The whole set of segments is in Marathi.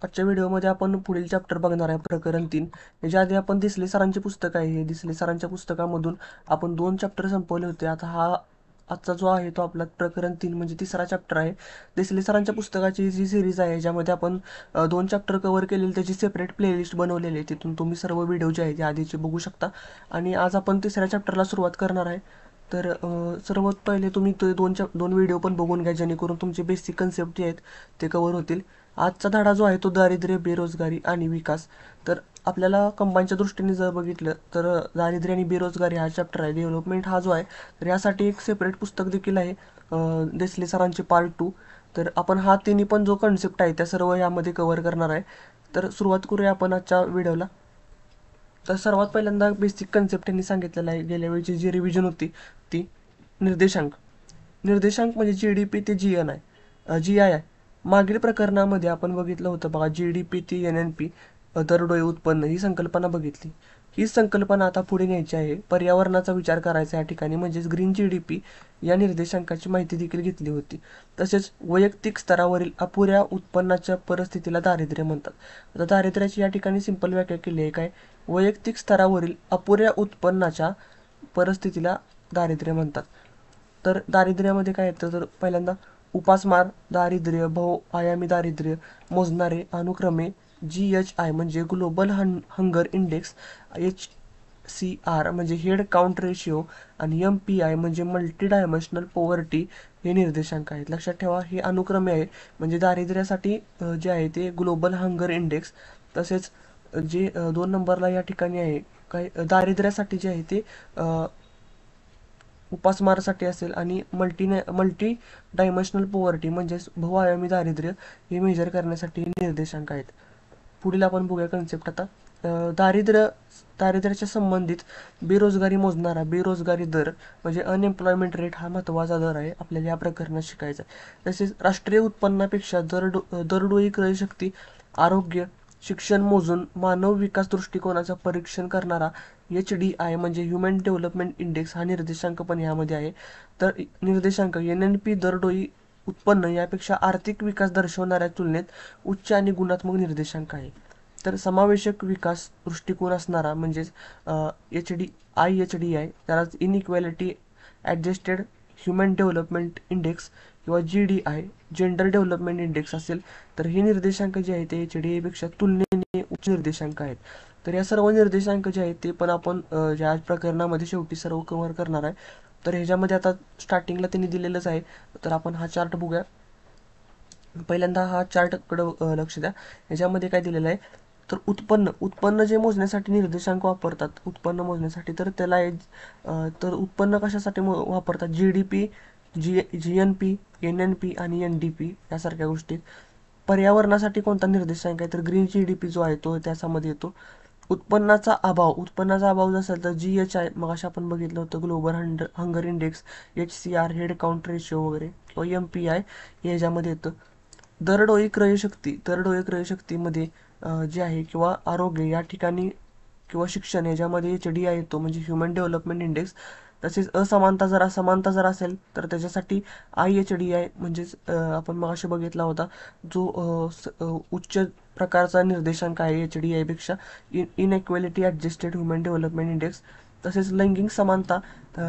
आजच्या व्हिडिओमध्ये आपण पुढील चॅप्टर बघणार आहे, प्रकरण 3. याच्या आधी आपण दिसले सरांचे पुस्तक आहे. हे दिसले सरांच्या पुस्तकामधून आपण 2 चॅप्टर संपवले होते. आता आजचा जो आहे तो आपला प्रकरण 3 म्हणजे तिसरा चॅप्टर आहे. दिसले सरांच्या पुस्तकाची जी सिरीज आहे ज्यामध्ये आपण 2 चॅप्टर कव्हर केलेले त्याची सेपरेट प्लेलिस्ट बनवलेली आहे. तिथून तुम्ही सर्व व्हिडिओ जे आहे ते आधीचे बघू शकता. आणि आज आपण तिसऱ्या चॅप्टरला सुरुवात करणार आहे. तर सर्वात पहिले तुम्ही ते दोन व्हिडिओ पण बघून घ्या, जेणेकरून तुमचे बेसिक कन्सेप्ट जे आहेत ते कव्हर होतील. आजचा धडा जो आहे तो दारिद्र्य, बेरोजगारी आणि विकास. तर आपल्याला कंबाईनच्या दृष्टीने जर बघितलं तर दारिद्र्य आणि बेरोजगारी हा चॅप्टर आहे. डेव्हलपमेंट हा जो आहे तर यासाठी एक सेपरेट पुस्तक देखील आहे, देसले सरांचे पार्ट 2. तर आपण हा तिन्ही पण जो कन्सेप्ट आहे त्या सर्व यामध्ये कव्हर करणार आहे. तर सुरुवात करूया आपण आजच्या व्हिडिओला. तर सर्वात पहिल्यांदा बेसिक कन्सेप्ट त्यांनी सांगितलेला आहे. गेल्या वेळची जी रिव्हिजन होती ती निर्देशांक. निर्देशांक म्हणजे GDP ते GN आहे, GI आहे. मागील प्रकरणामध्ये आपण बघितलं होतं बघा, GDP ते NNP, दरडोई उत्पन्न, ही संकल्पना बघितली. ही संकल्पना आता पुढे न्यायची आहे. पर्यावरणाचा विचार करायचा या ठिकाणी, म्हणजेच ग्रीन GDP या निर्देशांकाची माहिती देखील घेतली होती. तसेच वैयक्तिक स्तरावरील अपुऱ्या उत्पन्नाच्या परिस्थितीला दारिद्र्य म्हणतात. आता दारिद्र्याची या ठिकाणी सिंपल व्याख्या केली आहे. काय? वैयक्तिक स्तरावरील अपुऱ्या उत्पन्नाच्या परिस्थितीला दारिद्र्य म्हणतात. तर दारिद्र्यामध्ये काय येतं, तर पहिल्यांदा उपासमार दारिद्र्य, बहुआयामी दारिद्र्य मोजणारे अनुक्रमे GHI म्हणजे ग्लोबल हंगर इंडेक्स, HCR म्हणजे हेड काउंट रेशिओ आणि MPI म्हणजे मल्टी डायमेन्शनल पॉवर्टी हे निर्देशांक आहेत. लक्षात ठेवा, हे अनुक्रमे आहे. म्हणजे दारिद्र्यासाठी जे आहे ते ग्लोबल हंगर इंडेक्स, तसेच जे 2 नंबरला या ठिकाणी आहे काय, दारिद्र्यासाठी जे आहे ते उपासमारसाठी असेल, आणि मल्टी डायमेन्शनल पॉवर्टी म्हणजेच बहुआयामी दारिद्र्य हे मेजर करण्यासाठी निर्देशांक आहेत. पुढील आपण बघूया कन्सेप्ट आता. दारिद्र्याच्या संबंधित बेरोजगारी मोजणारा बेरोजगारी दर म्हणजे अनएम्प्लॉयमेंट रेट हा महत्त्वाचा दर आहे, आपल्याला या प्रकरणात शिकायचा आहे. तसेच राष्ट्रीय उत्पन्नापेक्षा दरडोई क्रयशक्ती, आरोग्य, शिक्षण मोजून मानव विकास दृष्टिकोनाचं परीक्षण करणारा HDI म्हणजे ह्युमन डेव्हलपमेंट इंडेक्स हा निर्देशांक पण यामध्ये आहे. तर निर्देशांक NNP दरडोई उत्पन्न यापेक्षा आर्थिक विकास दर्शवणाऱ्या तुलनेत उच्च आणि गुणात्मक निर्देशांक आहे. तर समावेशक विकास दृष्टिकोन असणारा म्हणजेच IHDI, त्यालाच inequality adjusted human development index किंवा GDI जेंडर डेव्हलपमेंट इंडेक्स असेल, तर हे निर्देशांक जे आहेत ते HDI पेक्षा तुलनेने उच्च निर्देशांक आहेत. तर या सर्व निर्देशांक जे आहेत ते पण आपण या प्रकरणामध्ये शेवटी सर्व कव्हर करणार आहे. तर ह्याच्यामध्ये आता स्टार्टिंगला त्यांनी दिलेलंच आहे, तर आपण हा चार्ट बघूया. पहिल्यांदा हा चार्टकडं लक्ष द्या. ह्याच्यामध्ये काय दिलेलं आहे, तर उत्पन्न जे मोजण्यासाठी निर्देशांक वापरतात उत्पन्न मोजण्यासाठी, तर त्याला तर उत्पन्न कशासाठी वापरतात? GDP, GNP, NNP आणि NDP यासारख्या गोष्टी. पर्यावरणासाठी कोणता निर्देशांक आहे, तर ग्रीन GDP जो आहे तो त्याच्यामध्ये येतो. उत्पन्नाचा अभाव नसेल तर GHI, मग अशा आपण बघितलं होतं global hunger index, HCR head count ratio वगैरे, किंवा MPI हे ह्याच्यामध्ये येतं. दरडोई क्रयशक्तीमध्ये जे आहे, किंवा आरोग्य या ठिकाणी, किंवा शिक्षण याच्यामध्ये HDI येतो म्हणजे ह्युमन डेव्हलपमेंट इंडेक्स. तसेच असमानता जर असेल तर त्याच्यासाठी IHDI म्हणजेच आपण मग असे बघितला होता जो उच्च प्रकारचा निर्देशांक आहे HDI पेक्षा, inequality adjusted human development index. तसेच लैंगिक समानता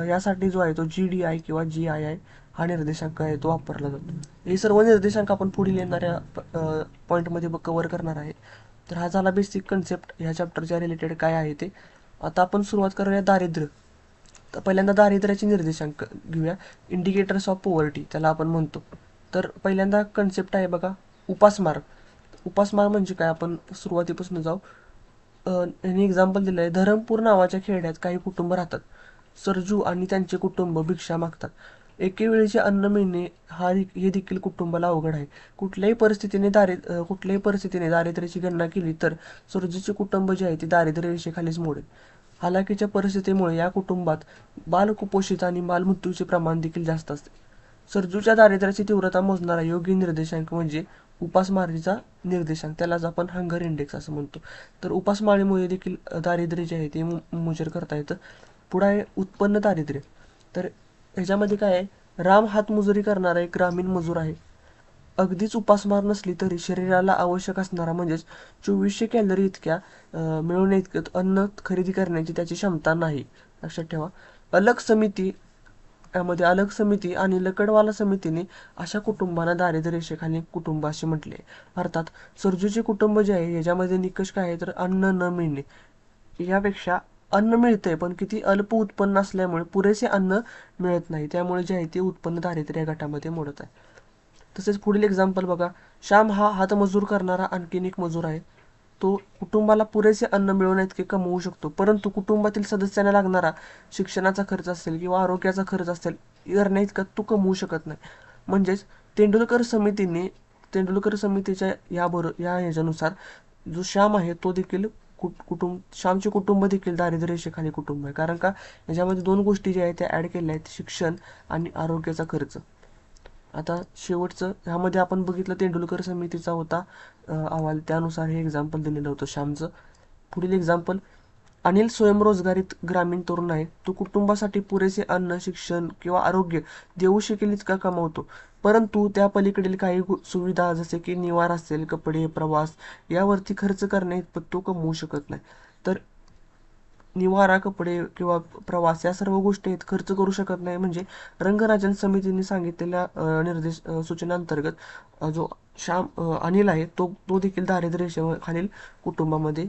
यासाठी जो आहे तो GDI किंवा GII हा निर्देशांक आहे तो वापरला जातो. हे सर्व निर्देशांक आपण पुढील येणाऱ्या पॉईंटमध्ये कव्हर करणार आहे. तर हा झाला बेसिक कन्सेप्ट ह्या चॅप्टरच्या रिलेटेड काय आहे ते. आता आपण सुरुवात करूया दारिद्र्य. तर पहिल्यांदा दारिद्र्याचे निर्देशांक घेऊया. इंडिकेटर्स ऑफ पॉवर्टी त्याला आपण म्हणतो. तर पहिल्यांदा कन्सेप्ट आहे बघा, उपासमार. उपासमार म्हणजे काय, आपण सुरुवातीपासून जाऊ. यांनी एक्झाम्पल दिलं आहे. धरमपूर नावाच्या खेड्यात काही कुटुंब राहतात. सरजू आणि त्यांचे कुटुंब भिक्षा मागतात. एके वेळेचे अन्न मिळणे हे देखील कुटुंबाला अवघड आहे. कुठल्याही परिस्थितीने दारिद्र्याची गणना केली तर सरजूचे कुटुंब जे आहे ते दारिद्र्य रेषेखालीच मोडेल. हालाकीच्या परिस्थितीमुळे या कुटुंबात बालकुपोषित आणि बालमृत्यूचे प्रमाण देखील जास्त असते. सरजूच्या दारिद्र्याची तीव्रता मोजणारा योग्य निर्देशांक म्हणजे उपासमारीचा निर्देशांक, त्यालाच आपण हंगर इंडेक्स असं म्हणतो. तर उपासमारीमुळे देखील दारिद्र्य जे आहे ते मेजर करता येतं. पुढे आहे उत्पन्न दारिद्र्य. तर ह्याच्यामध्ये काय आहे, राम हातमजुरी करणारा एक ग्रामीण मजूर आहे. अगदीच उपासमार नसली तरी शरीराला आवश्यक असणारा म्हणजेच 2400 कॅलरी इतक्या मिळवण्याइतकं अन्न खरेदी करण्याची त्याची क्षमता नाही. लक्षात ठेवा. अलग समिती यामध्ये अलग समिती आणि लकडवाला समितीने अशा कुटुंबांना दारिद्र्य रेषेखालील कुटुंब असे म्हटले. अर्थात सरजूचे कुटुंब जे आहे याच्यामध्ये निकष काय आहे तर अन्न न मिळणे. यापेक्षा अन्न मिळतंय पण किती अल्प उत्पन्न असल्यामुळे पुरेसे अन्न मिळत नाही, त्यामुळे जे आहे ते उत्पन्न दारिद्र्य या गटामध्ये मोडत आहे. तसेच पुढील एक्झाम्पल बघा. श्याम हा हातमजूर करणारा आणखीन एक मजूर आहे. तो कुटुंबाला पुरेसे अन्न मिळवण्याइतके कमवू शकतो, परंतु कुटुंबातील सदस्यांना लागणारा शिक्षणाचा खर्च असेल किंवा आरोग्याचा खर्च असेल करण्याइतका तो कमवू शकत नाही. म्हणजेच तेंडुलकर समितीच्या या ह्याच्यानुसार जो श्याम आहे तो देखील श्यामचे कुटुंब देखील दारिद्र्य रेषेखाली कुटुंब आहे. कारण का याच्यामध्ये दोन गोष्टी ज्या आहेत त्या ऍड केल्या आहेत, शिक्षण आणि आरोग्याचा खर्च. आता शेवटचं ह्यामध्ये आपण बघितलं तेंडुलकर समितीचा होता अहवाल, त्यानुसार हे एक्झाम्पल दिलेलं होतं श्यामचं. पुढील एक्झाम्पल. अनिल स्वयंरोजगारीत ग्रामीण तरुण आहे. तो कुटुंबासाठी पुरेसे अन्न, शिक्षण किंवा आरोग्य देऊ शकेल इतका कमावतो, परंतु त्या पलीकडील काही सुविधा जसे की निवारा असेल, कपडे, प्रवास यावरती खर्च करण्याइतपत तो कमवू शकत नाही. तर निवारा, कपडे किंवा प्रवास या सर्व गोष्टी आहेत खर्च करू शकत नाही. म्हणजे रंगराजन समितीने सांगितलेल्या सूचनांतर्गत जो अनिल आहे तो देखील दारिद्र्य रेषेखालील कुटुंबामध्ये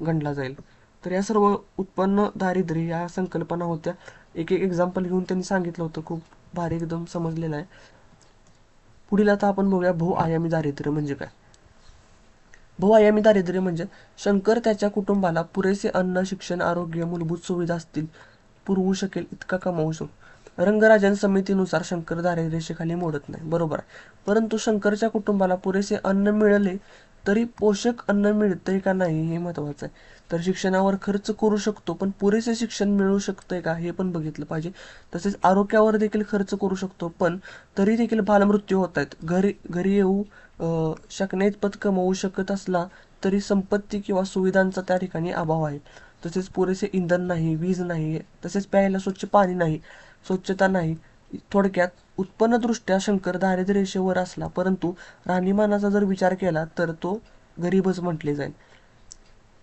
गणला जाईल. तर या सर्व उत्पन्न दारिद्र्य या संकल्पना होत्या. एक एक एक्झाम्पल घेऊन त्यांनी सांगितलं होतं, खूप भारी एकदम समजलेलं आहे. पुढील आता आपण बघूया बहुआयामी दारिद्र्य म्हणजे काय. बहुआयामी दारिद्र्य म्हणजे शंकर त्याच्या कुटुंबाला पुरेसे अन्न, शिक्षण, आरोग्य, मूलभूत सुविधा असतील पुरवू शकेल इतका कमावू शकतो. रंगराजन समितीनुसार शंकर दारिद्र्य रेषेखाली मोडत नाही, बरोबर आहे. परंतु शंकरच्या कुटुंबाला पुरेसे अन्न मिळाले तरी पोषक अन्न मिळतंय का नाही हे महत्वाचं आहे. तर शिक्षणावर खर्च करू शकतो पण पुरेसे शिक्षण मिळू शकतंय का हे पण बघितलं पाहिजे. तसेच आरोग्यावर देखील खर्च करू शकतो पण तरी देखील बालमृत्यू होत आहेत. घरी येऊ शकण्याइतपत कमवू शकत असला तरी संपत्ती किंवा सुविधांचा त्या ठिकाणी अभाव आहे. तसेच पुरेसे इंधन नाही, वीज नाही, तसेच प्यायला स्वच्छ पाणी नाही, स्वच्छता नाही. थोडक्यात उत्पन्नदृष्ट्या शंकर दारिद्र्य रेषेवर असला परंतु राहणीमानाचा जर विचार केला तर तो गरीबच म्हटले जाईल.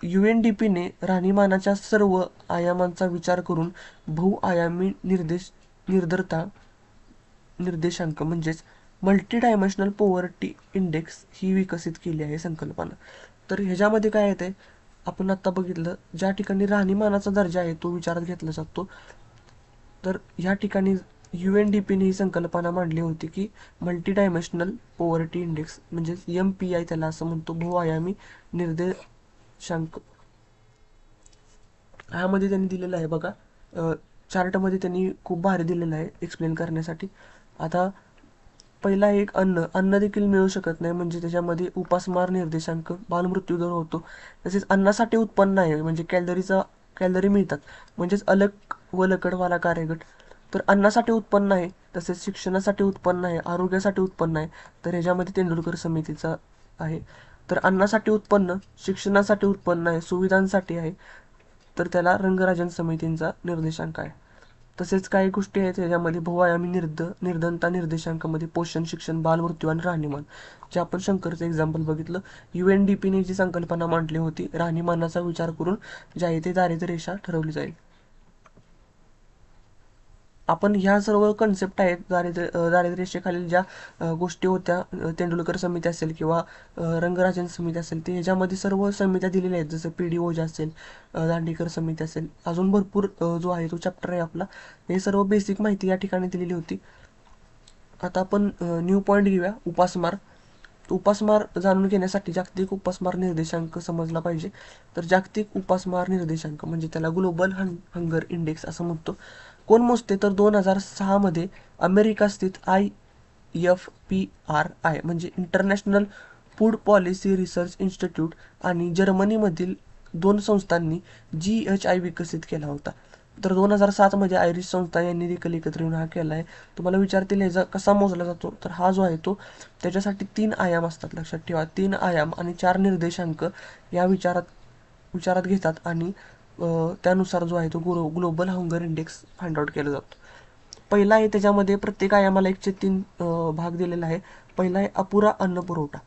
UNDPने राहणीमानाच्या सर्व आयामांचा विचार करून बहुआयामी निर्देशांक म्हणजेच मल्टी डायमेन्शनल पॉवर्टी इंडेक्स ही विकसित केली आहे संकल्पना. तर ह्याच्यामध्ये काय येते आपण आता बघितलं, ज्या ठिकाणी राहणीमानाचा दर्जा आहे तो विचारात घेतला जातो. तर ह्या ठिकाणी UNDPने ही संकल्पना मांडली होती की मल्टी डायमेन्शनल पॉवर्टी इंडेक्स म्हणजेच MPI त्याला असं म्हणतो, बहुआयामी निर्देशांक. ह्यामध्ये त्यांनी दिलेलं आहे बघा, चार्टमध्ये त्यांनी खूप भारी दिलेलं आहे एक्सप्लेन करण्यासाठी. आता पहिला एक अन्न देखील मिळू शकत नाही, म्हणजे त्याच्यामध्ये उपासमार निर्देशांक, बालमृत्यू दर होतो. तसेच अन्नासाठी उत्पन्न आहे म्हणजे कॅलरी मिळतात, म्हणजेच अलग व लकडवाला कार्यगट. तर अन्नासाठी उत्पन्न आहे, तसेच शिक्षणासाठी उत्पन्न आहे, आरोग्यासाठी उत्पन्न आहे. तर ह्याच्यामध्ये तेंडुलकर समितीचा आहे. तर अन्नासाठी उत्पन्न, शिक्षणासाठी उत्पन्न आहे, सुविधांसाठी आहे, तर त्याला रंगराजन समितींचा निर्देशांक आहे. तसेच काही गोष्टी आहेत याच्यामध्ये बहुआयामी निर्धनता निर्देशांकामध्ये पोषण, शिक्षण, बालमृत्यू आणि राहणीमान, जे आपण शंकरचं एक्झाम्पल बघितलं. UNDPने जी संकल्पना मांडली होती राहणीमानाचा विचार करून जे आहे ते दारिद्र्य रेषा ठरवली जाईल. आपण ह्या सर्व कन्सेप्ट आहेत दारिद्र्य रेषेखालील ज्या गोष्टी होत्या, तेंडुलकर समिती असेल किंवा रंगराजन समिती असेल, ते ह्याच्यामध्ये सर्व समित्या दिलेल्या आहेत. जसं PD ओझा असेल, दांडेकर समिती असेल, अजून भरपूर जो आहे तो चॅप्टर आहे आपला. हे सर्व बेसिक माहिती या ठिकाणी दिलेली होती. आता आपण न्यू पॉईंट घेऊया, उपासमार. उपासमार जाणून घेण्यासाठी जागतिक उपासमार निर्देशांक समजला पाहिजे. तर जागतिक उपासमार निर्देशांक म्हणजे त्याला ग्लोबल हंगर इंडेक्स असं म्हणतो. कोण मोजते तर 2006 मध्ये अमेरिका स्थित IFPRI म्हणजे international food policy research institute आणि जर्मनीमधील 2 संस्थांनी GHI विकसित केला होता. तर 2007 मध्ये आयरिश संस्था यांनी देखील एकत्र येऊन हा केला आहे. तुम्हाला विचारतील ह्याचा कसा मोजला जातो, तर हा जो आहे तो त्याच्यासाठी 3 आयाम असतात. लक्षात ठेवा, 3 आयाम आणि 4 निर्देशांक या विचारात घेतात आणि त्यानुसार जो आहे तो global hunger index find out केला जातो. पहिला आहे त्याच्यामध्ये प्रत्येक आयामाला 1/3 भाग दिलेला आहे. पहिला आहे अपुरा अन्न पुरवठा.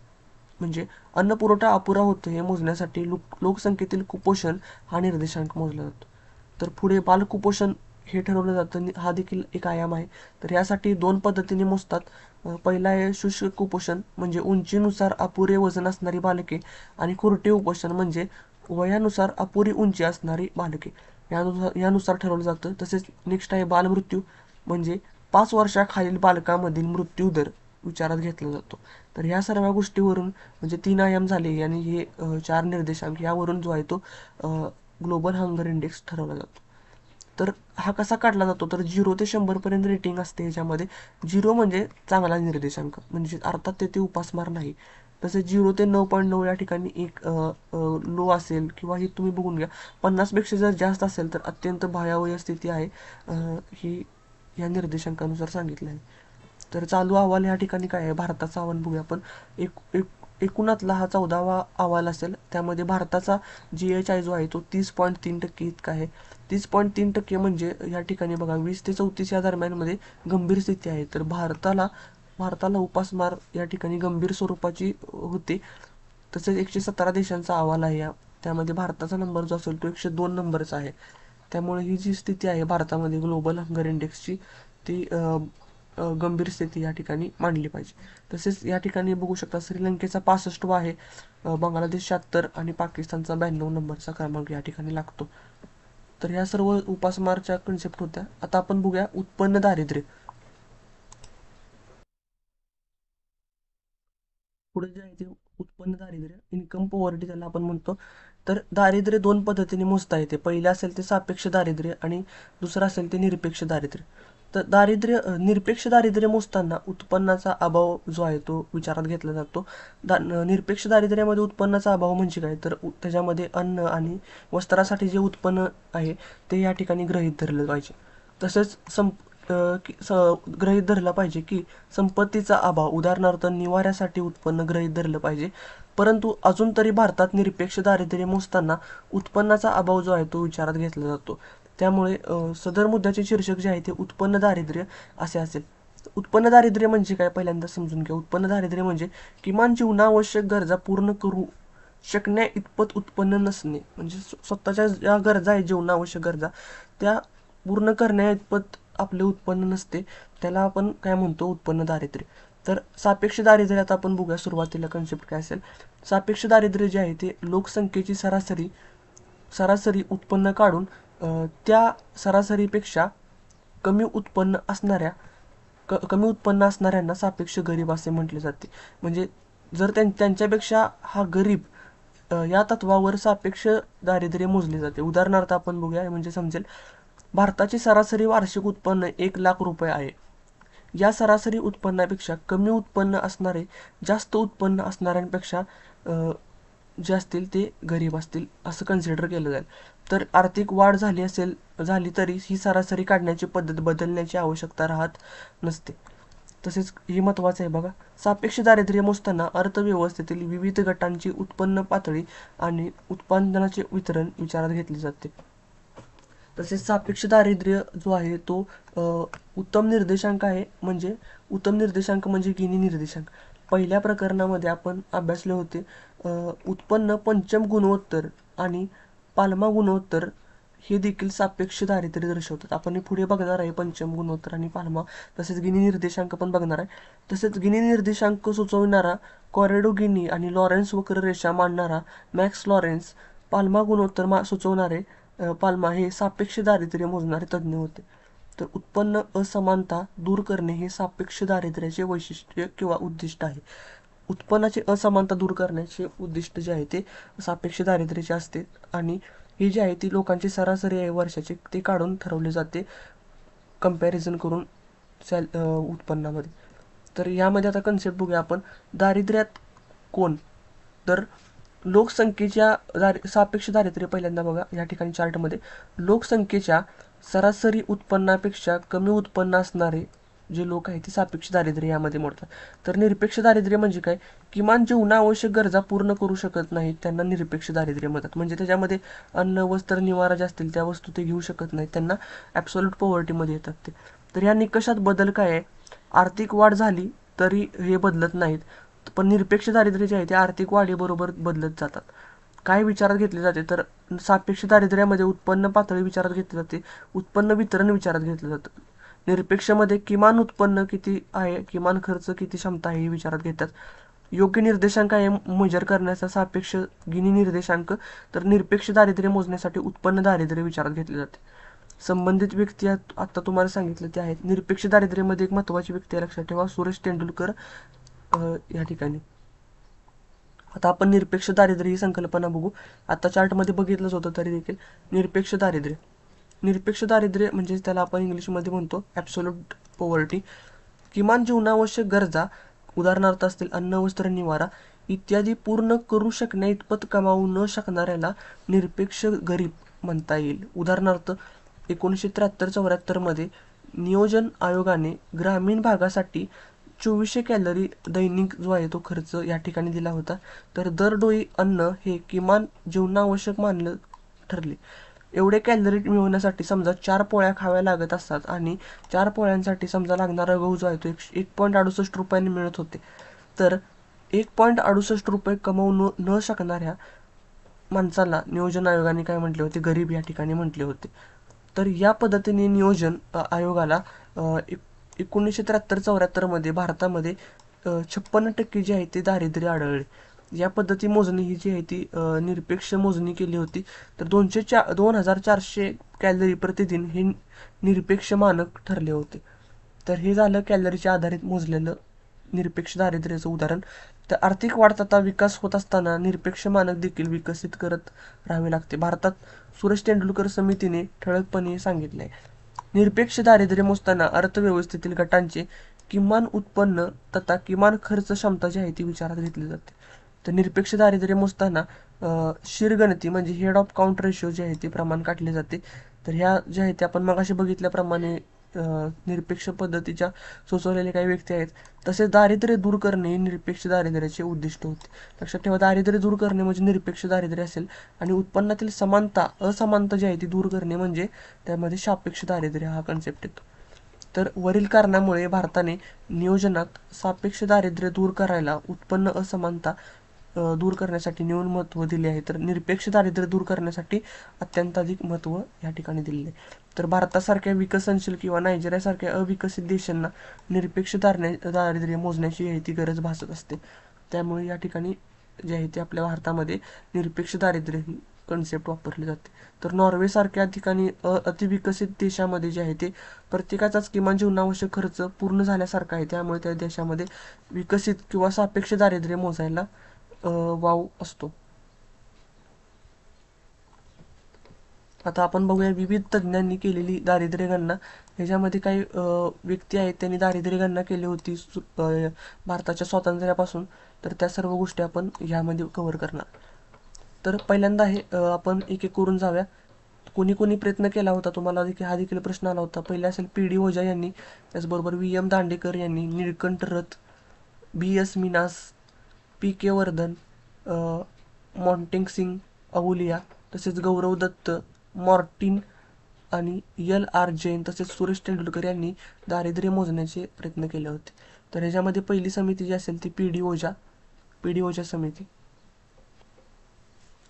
म्हणजे अन्न पुरवठा अपुरा होतो हे मोजण्यासाठी लोकसंख्येतील कुपोषण हा निर्देशांक मोजला जातो. तर पुढे बालकुपोषण हे ठरवलं जातं, हा देखील एक आयाम आहे. तर यासाठी 2 पद्धतीने मोजतात. पहिला आहे शुष्क कुपोषण, म्हणजे उंचीनुसार अपुरे वजन असणारी बालके, आणि खुरटे कुपोषण म्हणजे वयानुसार अपुरी उंची असणारी बालके, यानुसार ठरवलं जातं. तसेच नेक्स्ट आहे बालमृत्यू, म्हणजे 5 वर्षाखालील बालकामधील मृत्यू दर विचारात घेतला जातो. तर ह्या सर्व गोष्टीवरून, म्हणजे 3 आयाम झाले आणि हे 4 निर्देशांक, यावरून जो आहे तो ग्लोबल हंगर इंडेक्स ठरवला जातो. तर हा कसा काढला जातो, तर 0 ते 100 पर्यंत रेटिंग असते ह्याच्यामध्ये. 0 म्हणजे चांगला निर्देशांक, म्हणजे अर्थात तेथे उपासमार नाही. तसेच 0 ते 9.9 या ठिकाणी एक लो असेल, किंवा ही तुम्ही बघून घ्या, 50पेक्षा जर जास्त असेल तर अत्यंत भयावह स्थिती आहे, ही या निर्देशांकानुसार सांगितलं आहे. तर चालू अहवाल या ठिकाणी काय आहे, भारताचा अहवाल बघूया आपण. एकूणातला हा 14वा अहवाल असेल. त्यामध्ये भारताचा GHI जो आहे तो 30.3% इतका आहे. 30.3% म्हणजे या ठिकाणी बघा 20 ते 34 या दरम्यानमध्ये गंभीर स्थिती आहे. तर भारताला उपासमार या ठिकाणी गंभीर स्वरूपाची होते. तसेच 117 देशांचा अहवाल आहे त्यामध्ये भारताचा नंबर जो असेल तो 102 नंबरचा आहे. त्यामुळे ही जी स्थिती आहे भारतामध्ये ग्लोबल हंगर इंडेक्सची, ती गंभीर स्थिती या ठिकाणी मांडली पाहिजे. तसेच या ठिकाणी बघू शकता श्रीलंकेचा 65वा आहे, बांगलादेश 76 आणि पाकिस्तानचा 92 नंबरचा क्रमांक या ठिकाणी लागतो. तर ह्या सर्व उपासमारच्या कन्सेप्ट होत्या. आता आपण बघूया उत्पन्न दारिद्र्य. पुढे जे आहे ते उत्पन्न दारिद्र्य, इन्कम पॉवर्टी त्याला आपण म्हणतो. तर दारिद्र्य 2 पद्धतीने मोजता येते. पहिले असेल ते सापेक्ष दारिद्र्य आणि दुसरं असेल ते निरपेक्ष दारिद्र्य. तर निरपेक्ष दारिद्र्य मोजताना उत्पन्नाचा अभाव जो आहे तो विचारात घेतला जातो. निरपेक्ष दारिद्र्यामध्ये उत्पन्नाचा अभाव म्हणजे काय, तर त्याच्यामध्ये अन्न आणि वस्त्रासाठी जे उत्पन्न आहे ते या ठिकाणी गृहीत धरलं पाहिजे. तसेच गृहीत धरला पाहिजे की संपत्तीचा अभाव, उदाहरणार्थ निवाऱ्यासाठी उत्पन्न गृहीत धरलं पाहिजे. परंतु अजून तरी भारतात निरपेक्ष दारिद्र्य मोजताना उत्पन्नाचा अभाव जो आहे तो विचारात घेतला जातो. त्यामुळे सदर मुद्द्याचे शीर्षक जे आहे ते उत्पन्न दारिद्र्य असे असेल. उत्पन्न दारिद्र्य म्हणजे काय पहिल्यांदा समजून घ्या. उत्पन्न दारिद्र्य म्हणजे किमान जीवनावश्यक गरजा पूर्ण करू शकण्या इतपत उत्पन्न नसणे. म्हणजे स्वतःच्या ज्या गरजा आहेत, जीवनावश्यक गरजा, त्या पूर्ण करण्या इतपत आपले उत्पन्न नसते, त्याला आपण काय म्हणतो, उत्पन्न दारिद्र्य. तर सापेक्ष दारिद्र्यात आपण बघूया सुरुवातीला कन्सेप्ट काय असेल. सापेक्ष दारिद्र्य जे आहे ते लोकसंख्येची सरासरी उत्पन्न काढून त्या सरासरीपेक्षा कमी उत्पन्न असणाऱ्यांना सापेक्ष गरीब असे म्हटले जाते. म्हणजे जर त्यांच्यापेक्षा हा गरीब, या तत्वावर सापेक्ष दारिद्र्य मोजले जाते. उदाहरणार्थ आपण बघूया, म्हणजे समजेल. भारताचे सरासरी वार्षिक उत्पन्न 1,00,000 रुपये आहे. या सरासरी उत्पन्नापेक्षा कमी उत्पन्न असणारे जास्त उत्पन्न असणाऱ्यांपेक्षा जे असतील ते गरीब असतील असं कन्सिडर केलं जाईल. तर आर्थिक वाढ झाली तरी ही सरासरी काढण्याची पद्धत बदलण्याची आवश्यकता राहत नसते. तसेच हे महत्त्वाचं आहे बघा, सापेक्ष दारिद्र्य मोजताना अर्थव्यवस्थेतील विविध गटांची उत्पन्न पातळी आणि उत्पादनाचे वितरण विचारात घेतले जाते. तसेच सापेक्ष दारिद्र्य जो आहे तो उत्तम निर्देशांक आहे. म्हणजे उत्तम निर्देशांक म्हणजे गिनी निर्देशांक. पहिल्या प्रकरणामध्ये आपण अभ्यासले होते उत्पन्न पंचम गुणोत्तर आणि पाल्मा गुणोत्तर हे देखील सापेक्ष दारिद्र्य दर्शवतात. आपण हे पुढे बघणार आहे, पंचम गुणोत्तर आणि पाल्मा. तसेच गिनी निर्देशांक पण बघणार आहे. तसेच गिनी निर्देशांक सुचविणारा कॉरेडो गिनी आणि लॉरेन्स वक्ररेषा मांडणारा मॅक्स लॉरेन्स, पाल्मा गुणोत्तर सुचवणारे पाल्मा हे सापेक्ष दारिद्र्य मोजणारे तज्ज्ञ होते. तर उत्पन्न असमानता दूर करणे हे सापेक्ष दारिद्र्याचे वैशिष्ट्य किंवा उद्दिष्ट आहे. उत्पन्नाची असमानता दूर करण्याचे उद्दिष्ट जे आहे ते सापेक्ष दारिद्र्याचे असते. आणि हे जे आहे ती लोकांची सरासरी आहे वर्षाची, ते काढून ठरवले जाते कंपॅरिझन करून उत्पन्नामध्ये. तर यामध्ये आता कन्सेप्ट बघूया आपण. दारिद्र्यात कोण, तर लोकसंख्येच्या सापेक्ष दारिद्र्य पहिल्यांदा बघा या ठिकाणी चार्टमध्ये. लोकसंख्येच्या सरासरी उत्पन्नापेक्षा कमी उत्पन्न असणारे जे लोक आहेत ते सापेक्ष दारिद्र्य यामध्ये मोडतात. तर निरपेक्ष दारिद्र्य म्हणजे काय, किमान जीवनावश्यक गरजा पूर्ण करू शकत नाहीत त्यांना निरपेक्ष दारिद्र्य म्हणतात. म्हणजे त्याच्यामध्ये अन्न, वस्त्र, निवारा ज्या असतील त्या वस्तू ते घेऊ शकत नाहीत, त्यांना ॲब्सोल्यूट पॉवर्टीमध्ये येतात ते. तर या निकषात बदल काय आहे, आर्थिक वाढ झाली तरी हे बदलत नाहीत. पण निरपेक्ष दारिद्र्य जे आहे ते आर्थिक वाढीबरोबर बदलत जातात. काय विचारात घेतले जाते तर सापेक्ष दारिद्र्यामध्ये उत्पन्न पातळी विचारात घेतली जाते, उत्पन्न वितरण विचारात घेतलं जातं. निरपेक्षमध्ये किमान उत्पन्न किती आहे, किमान खर्च किती क्षमता आहे हे विचारात घेतात. योग्य निर्देशांक आहे मेजर करण्याचा सापेक्ष गिनी निर्देशांक, तर निरपेक्ष दारिद्र्य मोजण्यासाठी उत्पन्न दारिद्र्य विचारात घेतले जाते. संबंधित व्यक्ती आता तुम्हाला सांगितलं ते आहेत. निरपेक्ष दारिद्र्यामध्ये एक महत्त्वाची व्यक्ती आहे, लक्षात ठेवा, सुरेश तेंडुलकर या ठिकाणी. आता आपण निरपेक्ष दारिद्र्य ही संकल्पना बघू. आता चार्टमध्ये बघितलंच होतं तरी देखील निरपेक्ष दारिद्र्य. निरपेक्ष दारिद्र्य म्हणजे त्याला आपण इंग्लिशमध्ये म्हणतो ॲब्सोल्यूट पॉवर्टी. किमान जीवनावश्यक गरजा, उदाहरणार्थ असतील अन्न, वस्त्र, निवारा इत्यादी पूर्ण करू शकण्या इतपत कमावू न शकणाऱ्याला निरपेक्ष गरीब म्हणता येईल. उदाहरणार्थ 1973-74 मध्ये नियोजन आयोगाने ग्रामीण भागासाठी 2400 कॅलरी दैनिक जो आहे तो खर्च या ठिकाणी दिला होता. तर दरडोई अन्न हे किमान जीवनावश्यक मानलं ठरले. एवढे कॅलरी मिळवण्यासाठी समजा 4 पोळ्या खाव्या लागत असतात आणि 4 पोळ्यांसाठी समजा लागणारा गहू जो आहे तो 1.68 रुपयांनी मिळत होते. तर 1.68 रुपये कमवू न शकणाऱ्या माणसाला नियोजन आयोगाने काय म्हटले होते, गरीब या ठिकाणी म्हटले होते. तर या पद्धतीने नियोजन आयोगाला 1973-74 मध्ये भारतामध्ये 56% जे आहे ते दारिद्र्य आढळले. या पद्धती मोजणी ही जी आहे ती निरपेक्ष मोजणी केली होती. तर 2400 कॅलरी प्रतिदिन हे निरपेक्ष मानक ठरले होते. तर हे झालं कॅलरीच्या आधारित मोजलेलं निरपेक्ष दारिद्र्याचं उदाहरण. तर आर्थिक वाढ तथा विकास होत असताना निरपेक्ष मानक देखील विकसित करत राहावे लागते. भारतात सुरेश तेंडुलकर समितीने ठळकपणे सांगितले आहे. निरपेक्ष दारिद्र्य मोजताना अर्थव्यवस्थेतील गटांचे किमान उत्पन्न तथा किमान खर्च क्षमता जी आहे ती विचारात घेतली जाते. तर निरपेक्ष दारिद्र्य मोजताना शिरगणती म्हणजे हेड ऑफ काउंट रेशो जे आहे ते प्रमाण काढले जाते. तर ह्या ज्या आहेत ते आपण मगाशी बघितल्याप्रमाणे निरपेक्ष पद्धतीच्या सुचवलेले काही व्यक्ती आहेत. तसेच दारिद्र्य दूर करणे हे निरपेक्ष दारिद्र्याचे उद्दिष्ट होते. लक्षात ठेवा, दारिद्र्य दूर करणे म्हणजे निरपेक्ष दारिद्र्य असेल आणि उत्पन्नातील असमानता जी आहे ती दूर करणे म्हणजे त्यामध्ये सापेक्ष दारिद्र्य हा कन्सेप्ट येतो. तर वरील कारणामुळे भारताने नियोजनात सापेक्ष दारिद्र्य दूर करायला उत्पन्न असमानता दूर करण्यासाठी न्यून महत्त्व दिले आहे. तर निरपेक्ष दारिद्र्य दूर करण्यासाठी अत्यंत अधिक महत्त्व या ठिकाणी दिलेले आहे. तर भारतासारख्या विकसनशील किंवा नायजेरियासारख्या अविकसित देशांना निरपेक्ष दारिद्र्य मोजण्याची आहे ती गरज भासत असते. त्यामुळे या ठिकाणी जे आहे ते आपल्या भारतामध्ये निरपेक्ष दारिद्र्य ही कन्सेप्ट वापरली जाते. तर नॉर्वेसारख्या ठिकाणी अतिविकसित देशामध्ये जे आहे ते प्रत्येकाचाच किमान जीवनावश्यक खर्च पूर्ण झाल्यासारखा आहे. त्यामुळे त्या देशामध्ये विकसित किंवा सापेक्ष दारिद्र्य मोजायला वाव असतो. आता आपण बघूया विविध तज्ज्ञांनी केलेली दारिद्र्य गणना. ह्याच्यामध्ये काही व्यक्ती आहेत त्यांनी दारिद्र्य गणना केली होती भारताच्या स्वातंत्र्यापासून. तर त्या सर्व गोष्टी आपण ह्यामध्ये कव्हर करणार. तर पहिल्यांदा आहे आपण एक एक करून जाऊया. कोणी कोणी प्रयत्न केला होता, तुम्हाला देखील हा देखील प्रश्न आला होता. पहिले असेल PD ओझा यांनी, त्याचबरोबर VM दांडेकर यांनी, निळकंठ रथ, BS मिनास, PK वर्धन, मॉन्टेंग अवलिया, तसेच गौरव दत्त, मॉर्टिन आणि LR जैन तसेच सुरेश तेंडुलकर यांनी दारिद्र्य मोजण्याचे प्रयत्न केले होते. तर ह्याच्यामध्ये पहिली समिती जी असेल ती PD ओझा समिती.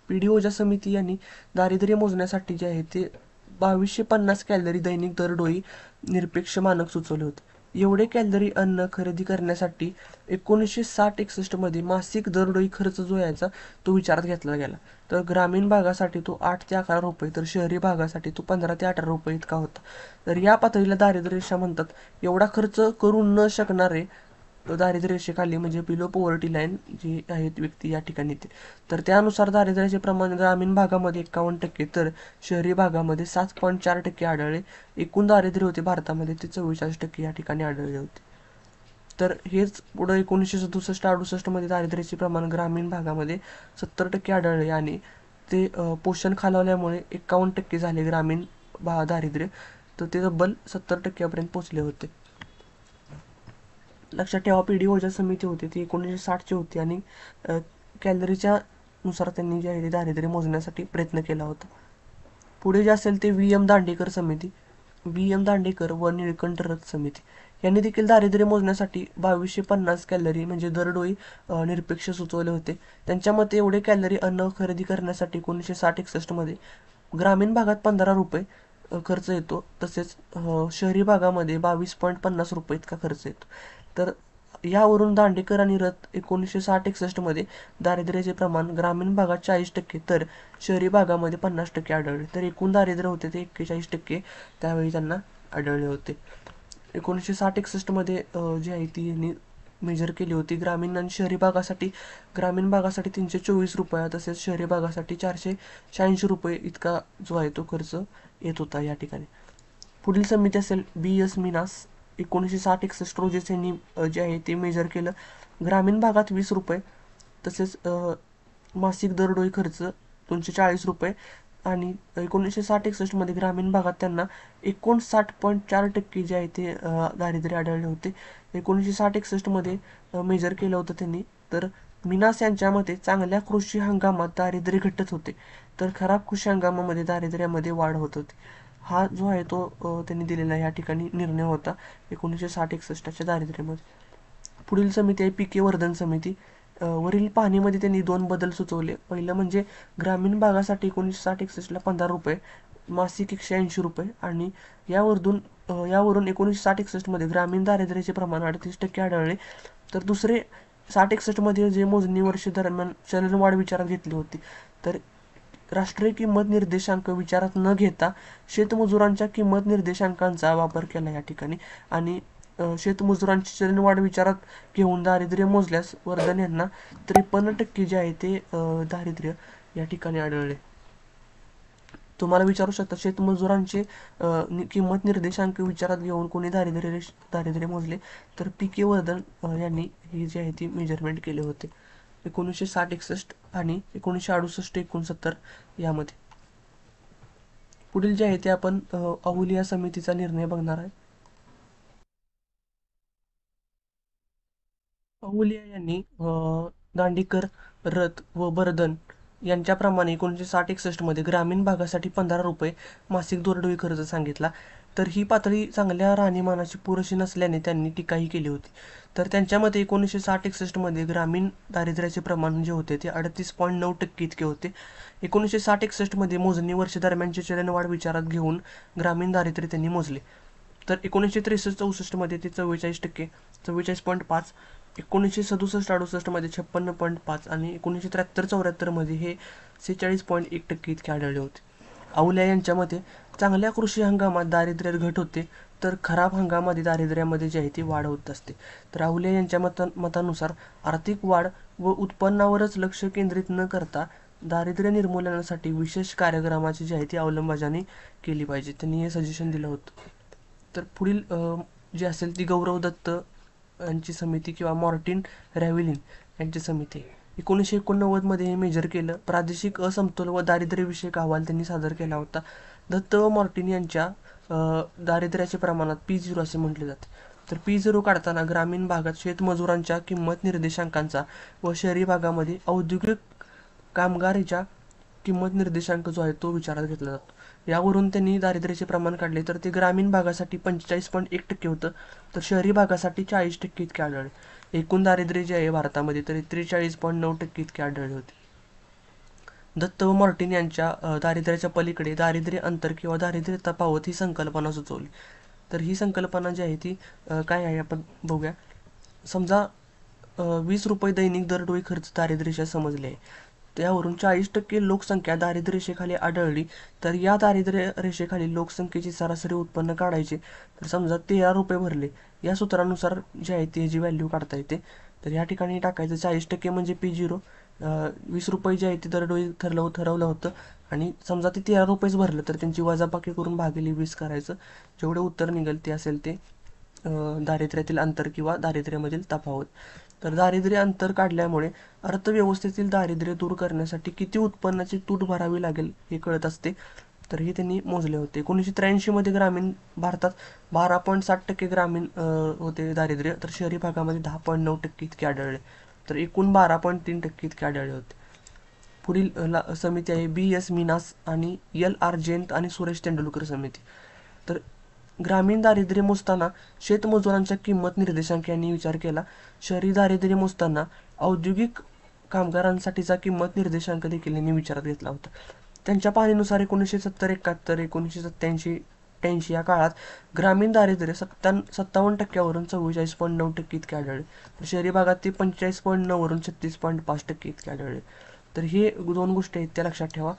PD ओझा समिती यांनी दारिद्र्य मोजण्यासाठी जे आहे ते 2250 कॅलरी दैनिक दरडोई निरपेक्ष मानक सुचवले होते. एवढे कॅलरी अन्न खरेदी करण्यासाठी 1960-61 मध्ये मासिक दरडोई खर्च जो यायचा तो विचारात घेतला गेला. तर ग्रामीण भागासाठी तो 8 ते 11 रुपये, तर शहरी भागासाठी तो 15 ते 18 रुपये इतका होता. तर या पातळीला दारिद्र्य रेषा म्हणतात. एवढा खर्च करू न शकणारे दारिद्र्य रेषेखाली म्हणजे बिलो पॉवर्टी लाईन जी आहेत व्यक्ती या ठिकाणी येते. तर त्यानुसार दारिद्र्याचे प्रमाण ग्रामीण भागामध्ये 51%, तर शहरी भागामध्ये 7.4% आढळले. एकूण दारिद्र्य होते भारतामध्ये ते 44% या ठिकाणी आढळले होते. तर हेच पुढे 1967-68 मध्ये दारिद्र्याचे प्रमाण ग्रामीण भागामध्ये 70% आढळले आणि ते पोषण खालावल्यामुळे 51% झाले ग्रामीण दारिद्र्य. तर ते तब्बल 70% पोहोचले होते. लक्षात ठेवा, PD ओझा समिती होती ती 1960ची होती आणि कॅलरीच्या नुसार त्यांनी जे आहे ते दारिद्र्य मोजण्यासाठी प्रयत्न केला होता. पुढे जे असेल ते VM दांडेकर समिती, VM दांडेकर व निळकंठ रथ समिती. यांनी देखील दारिद्र्य मोजण्यासाठी 2250 कॅलरी म्हणजे दरडोई निरपेक्ष सुचवले होते. त्यांच्या मते एवढे कॅलरी अन्न खरेदी करण्यासाठी 1960-61 मध्ये ग्रामीण भागात 15 रुपये खर्च येतो, तसेच शहरी भागामध्ये 22.50 रुपये इतका खर्च येतो. तर यावरून दांडेकर आणि रथ 1960-61 मध्ये दारिद्र्याचे प्रमाण ग्रामीण भागात 40% तर शहरी भागामध्ये 50% आढळले. तर एकूण दारिद्र्य होते ते 41% त्यावेळी त्यांना आढळले होते. 1960-61 मध्ये जी आहे ती मेजर केली होती. ग्रामीण आणि शहरी भागासाठी ग्रामीण भागासाठी 324 रुपये तसेच शहरी भागासाठी 486 रुपये इतका जो आहे तो खर्च येत होता या ठिकाणी. पुढील समिती असेल BS मिनास 1960-61 रोजी यांनी जे आहे ते मेजर केलं. ग्रामीण भागात 20 रुपये तसेच मासिक दरडोई खर्च 240 रुपये आणि 1960-61 मध्ये ग्रामीण भागात त्यांना 59.4% जे आहे ते दारिद्र्य आढळले होते. 1960-61 मध्ये मेजर केलं होतं त्यांनी. तर मिनास यांच्या मते चांगल्या कृषी हंगामात दारिद्र्य घटत होते तर खराब कृषी हंगामामध्ये दारिद्र्यामध्ये वाढ होत होती. हा जो आहे तो त्यांनी दिलेला या ठिकाणी निर्णय होता 1960-61च्या दारिद्र्यामध्ये. पुढील समिती आहे पीके वर्धन समिती. वरील पाहणीमध्ये त्यांनी 2 बदल सुचवले. पहिलं म्हणजे ग्रामीण भागासाठी 1960-61ला 15 रुपये मासिक 180 रुपये आणि यावरून 1960-61 मध्ये ग्रामीण दारिद्र्याचे प्रमाण 38% आढळले. तर दुसरे 60-61 मध्ये जे मोजणी वर्ष दरम्यान चलनवाढ विचारात घेतली होती तर राष्ट्रीय किंमत निर्देशांक विचारात न घेता शेतमजुरांच्या किंमत निर्देशांकांचा वापर केला या ठिकाणी आणि शेतमजुरांची चलनवाढ विचारात घेऊन दारिद्र्य मोजल्यास वर्धन यांना 53% जे आहे ते दारिद्र्य या ठिकाणी आढळले. तुम्हाला विचारू शकता शेतमजुरांचे किंमत निर्देशांक विचारात घेऊन कोणी दारिद्र्य मोजले तर पीके वर्धन यांनी ही जी आहे ती मेजरमेंट केले होते 1960-61 आणि 1968-69 यामध्ये. पुढील जे आहे ते आपण अहूलिया समितीचा निर्णय बघणार आहे. अहूलिया यांनी दांडेकर, रथ व बर्धन यांच्याप्रमाणे 1960-61 मध्ये ग्रामीण भागासाठी 15 रुपये मासिक दरडोई खर्च सांगितला. तर ही पातळी चांगल्या राहणीमानाची पुरेशी नसल्याने त्यांनी टीकाही केली होती. तर त्यांच्या मते 1960-61 मध्ये ग्रामीण दारिद्र्याचे प्रमाण जे होते ते 38.9% इतके होते. 1960-61 मध्ये मोजणी वर्ष दरम्यानचे चलनवाढ विचारात घेऊन ग्रामीण दारिद्र्य त्यांनी मोजले. तर 1963-64 मध्ये ते 44%, 44.5, 1967-68 मध्ये 56.5 आणि 1973-74 मध्ये हे 46.1% इतके आढळले होते. अहूलिया यांच्या मते चांगल्या कृषी हंगामात दारिद्र्यात घट होते तर खराब हंगामामध्ये दारिद्र्यामध्ये जी आहे ती वाढ होत असते. तर अहूलिया यांच्या मतानुसार आर्थिक वाढ व उत्पन्नावरच लक्ष केंद्रित न करता दारिद्र्य निर्मूलनासाठी विशेष कार्यक्रमाची जी आहे ती अंमलबजावणी केली पाहिजे. त्यांनी हे सजेशन दिलं होतं. तर पुढील जी असेल ती गौरव दत्त यांची समिती किंवा मॉर्टिन रॅव्हेलिन यांची समिती. 1989 मध्ये हे मेजर केलं. प्रादेशिक असमतोल व दारिद्र्यविषयक अहवाल त्यांनी सादर केला होता. दत्त व मॉर्टिन यांच्या दारिद्र्याचे प्रमाणात P0 असे म्हटले जाते. तर P0 काढताना ग्रामीण भागात शेतमजुरांच्या किंमत निर्देशांकांचा व शहरी भागामध्ये औद्योगिक कामगारीच्या किंमत निर्देशांक जो आहे तो विचारात घेतला जातो. यावरून त्यांनी दारिद्र्याचे प्रमाण काढले तर ते ग्रामीण भागासाठी 45.1% होतं तर शहरी भागासाठी 40% इतके आढळले. एकूण दारिद्र्य जे आहे भारतामध्ये तरी 43.9% इतके आढळले होते. दत्त व मॉर्टिन यांच्या दारिद्र्याच्या पलीकडे दारिद्र्य अंतर किंवा दारिद्र्य तफावत ही संकल्पना सुचवली. तर ही संकल्पना जी आहे ती काय आहे आपण बघूया. समजा 20 रुपये दैनिक दरडोई खर्च दारिद्र्याच्या समजले आहे. त्यावरून 40% लोकसंख्या दारिद्र्य रेषेखाली आढळली तर या दारिद्र्य रेषेखाली लोकसंख्येची सरासरी उत्पन्न काढायचे तर समजा 13 रुपये भरले. या सूत्रानुसार जे आहे ती जी व्हॅल्यू काढता येते. तर या ठिकाणी टाकायचं 40% म्हणजे P0, 20 रुपये जे आहे ते दरडोई ठरवलं होतं आणि समजा ते 13 रुपयेच भरलं तर त्यांची वजाबाकी करून भागिले 20 करायचं. जेवढे उत्तर निघेल ते असेल ते दारिद्र्यातील अंतर किंवा दारिद्र्यामधील तफावत. तर दारिद्र्य अंतर काढल्यामुळे अर्थव्यवस्थेतील दारिद्र्य दूर करण्यासाठी किती उत्पन्नाची तूट भरावी लागेल हे कळत असते. तर हे त्यांनी मोजले होते. 1983 मध्ये ग्रामीण भारतात 12.7% ग्रामीण होते दारिद्र्य तर शहरी भागामध्ये 10.9% इतके आढळले. तर एकूण 12.3% इतके आढळले होते. पुढील समिती आहे BS मिनास आणि LR जयंत आणि सुरेश तेंडुलकर समिती. तर ग्रामीण दारिद्र्य मोजताना शेतमजुरांच्या किंमत निर्देशांक यांनी विचार केला. शहरी दारिद्र्य मोजताना औद्योगिक कामगारांसाठीचा किंमत निर्देशांक देखील यांनी विचारात घेतला होता. त्यांच्या पाहणीनुसार 1970-71, 1987-88 या काळात ग्रामीण दारिद्र्य 57% 44.9% इतके आढळले. तर शहरी भागात ते 45.9 36.5% इतके आढळले. तर हे दोन गोष्टी आहेत त्या लक्षात ठेवा.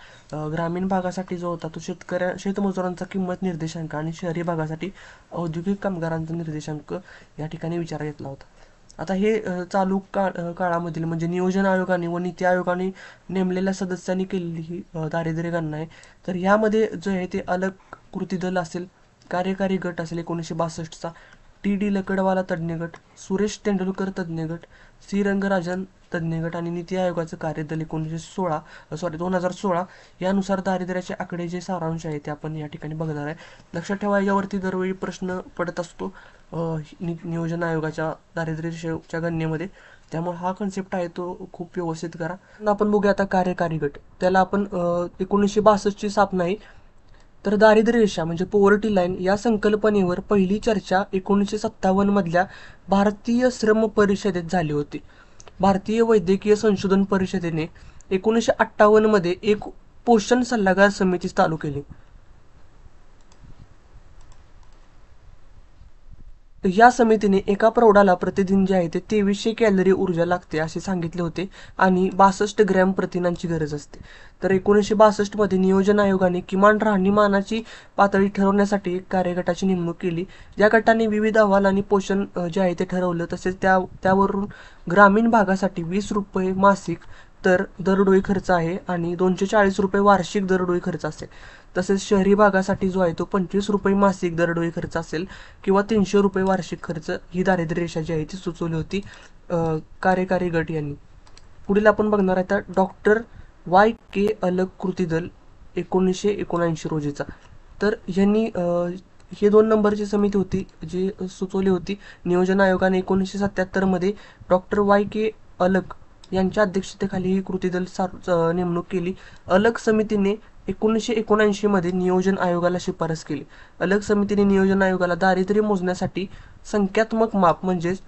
ग्रामीण भागासाठी जो होता तो शेतमजुरांचा किंमत निर्देशांक आणि शहरी भागासाठी औद्योगिक कामगारांचा निर्देशांक या ठिकाणी विचारात घेतला होता. आता हे चालू काळामधील म्हणजे नियोजन आयोगाने व नीती आयोगाने नेमलेल्या सदस्यांनी केलेली ही दारिद्र्य गणना आहे. तर ह्यामध्ये जे आहे ते अलग कृती दल असेल, कार्यकारी गट असेल 1962चा, TD लकडवाला तज्ज्ञ गट, सुरेश तेंडुलकर तज्ज्ञ गट, C रंगराजन तज्ज्ञ गट आणि नीती आयोगाचं कार्यदल 2016 यानुसार दारिद्र्याचे आकडे जे सारांश आहे ते आपण या ठिकाणी बघणार आहे. लक्षात ठेवा याच्यावरती दरवेळी प्रश्न पडत असतो नियोजन आयोगाच्या दारिद्र्याच्या गणनेमध्ये, त्यामुळे हा कन्सेप्ट आहे तो खूप व्यवस्थित करा. आपण बघूया आता कार्यकारी गट. त्याला आपण 1962ची स्थापना आहे. तर दारिद्र्य रेषा म्हणजे पॉवर्टी लाईन या संकल्पनेवर पहिली चर्चा 1957 मधल्या भारतीय श्रम परिषदेत झाली होती. भारतीय वैद्यकीय संशोधन परिषदेने 1958 मध्ये एक पोषण सल्लागार समिती चालू केली. या समितीने एका प्रौढाला प्रतिदिन जे आहे ते 2300 कॅलरी ऊर्जा लागते असे सांगितले होते आणि 62 ग्रॅम प्रथिनांची गरज असते. तर 1962 मध्ये नियोजन आयोगाने किमान राहणीमानाची पातळी ठरवण्यासाठी एक कार्यगटाची नेमणूक केली. या गटाने विविध अहवाल आणि पोषण जे आहे ते ठरवलं. तसेच त्यावरून ग्रामीण भागासाठी 20 रुपये मासिक तर दरडोई खर्च आहे आणि 240 रुपये वार्षिक दरडोई खर्च असेल. तसेच शहरी भागासाठी जो आहे तो 25 रुपये मासिक दरडोई खर्च असेल किंवा 300 रुपये वार्षिक खर्च ही दारिद्र्य रेषा जी आहे ती सुचवली होती कार्यकारी गट यांनी. पुढील आपण बघणार आहे तर डॉक्टर YK अलग कृती दल 1979 रोजीचा. तर यांनी हे 2 नंबरची समिती होती जी सुचवली होती नियोजन आयोगाने 1977 मध्ये डॉक्टर YK अलग यांच्या अध्यक्षतेखाली ही कृती दल नेमणूक केली. अलग समितीने 1979 मध्ये नियोजन आयोगाला शिफारस केली. अलग समितीने नियोजन आयोगाला दारिद्र्य मोजण्यासाठी संख्यात्मक माप म्हणजेच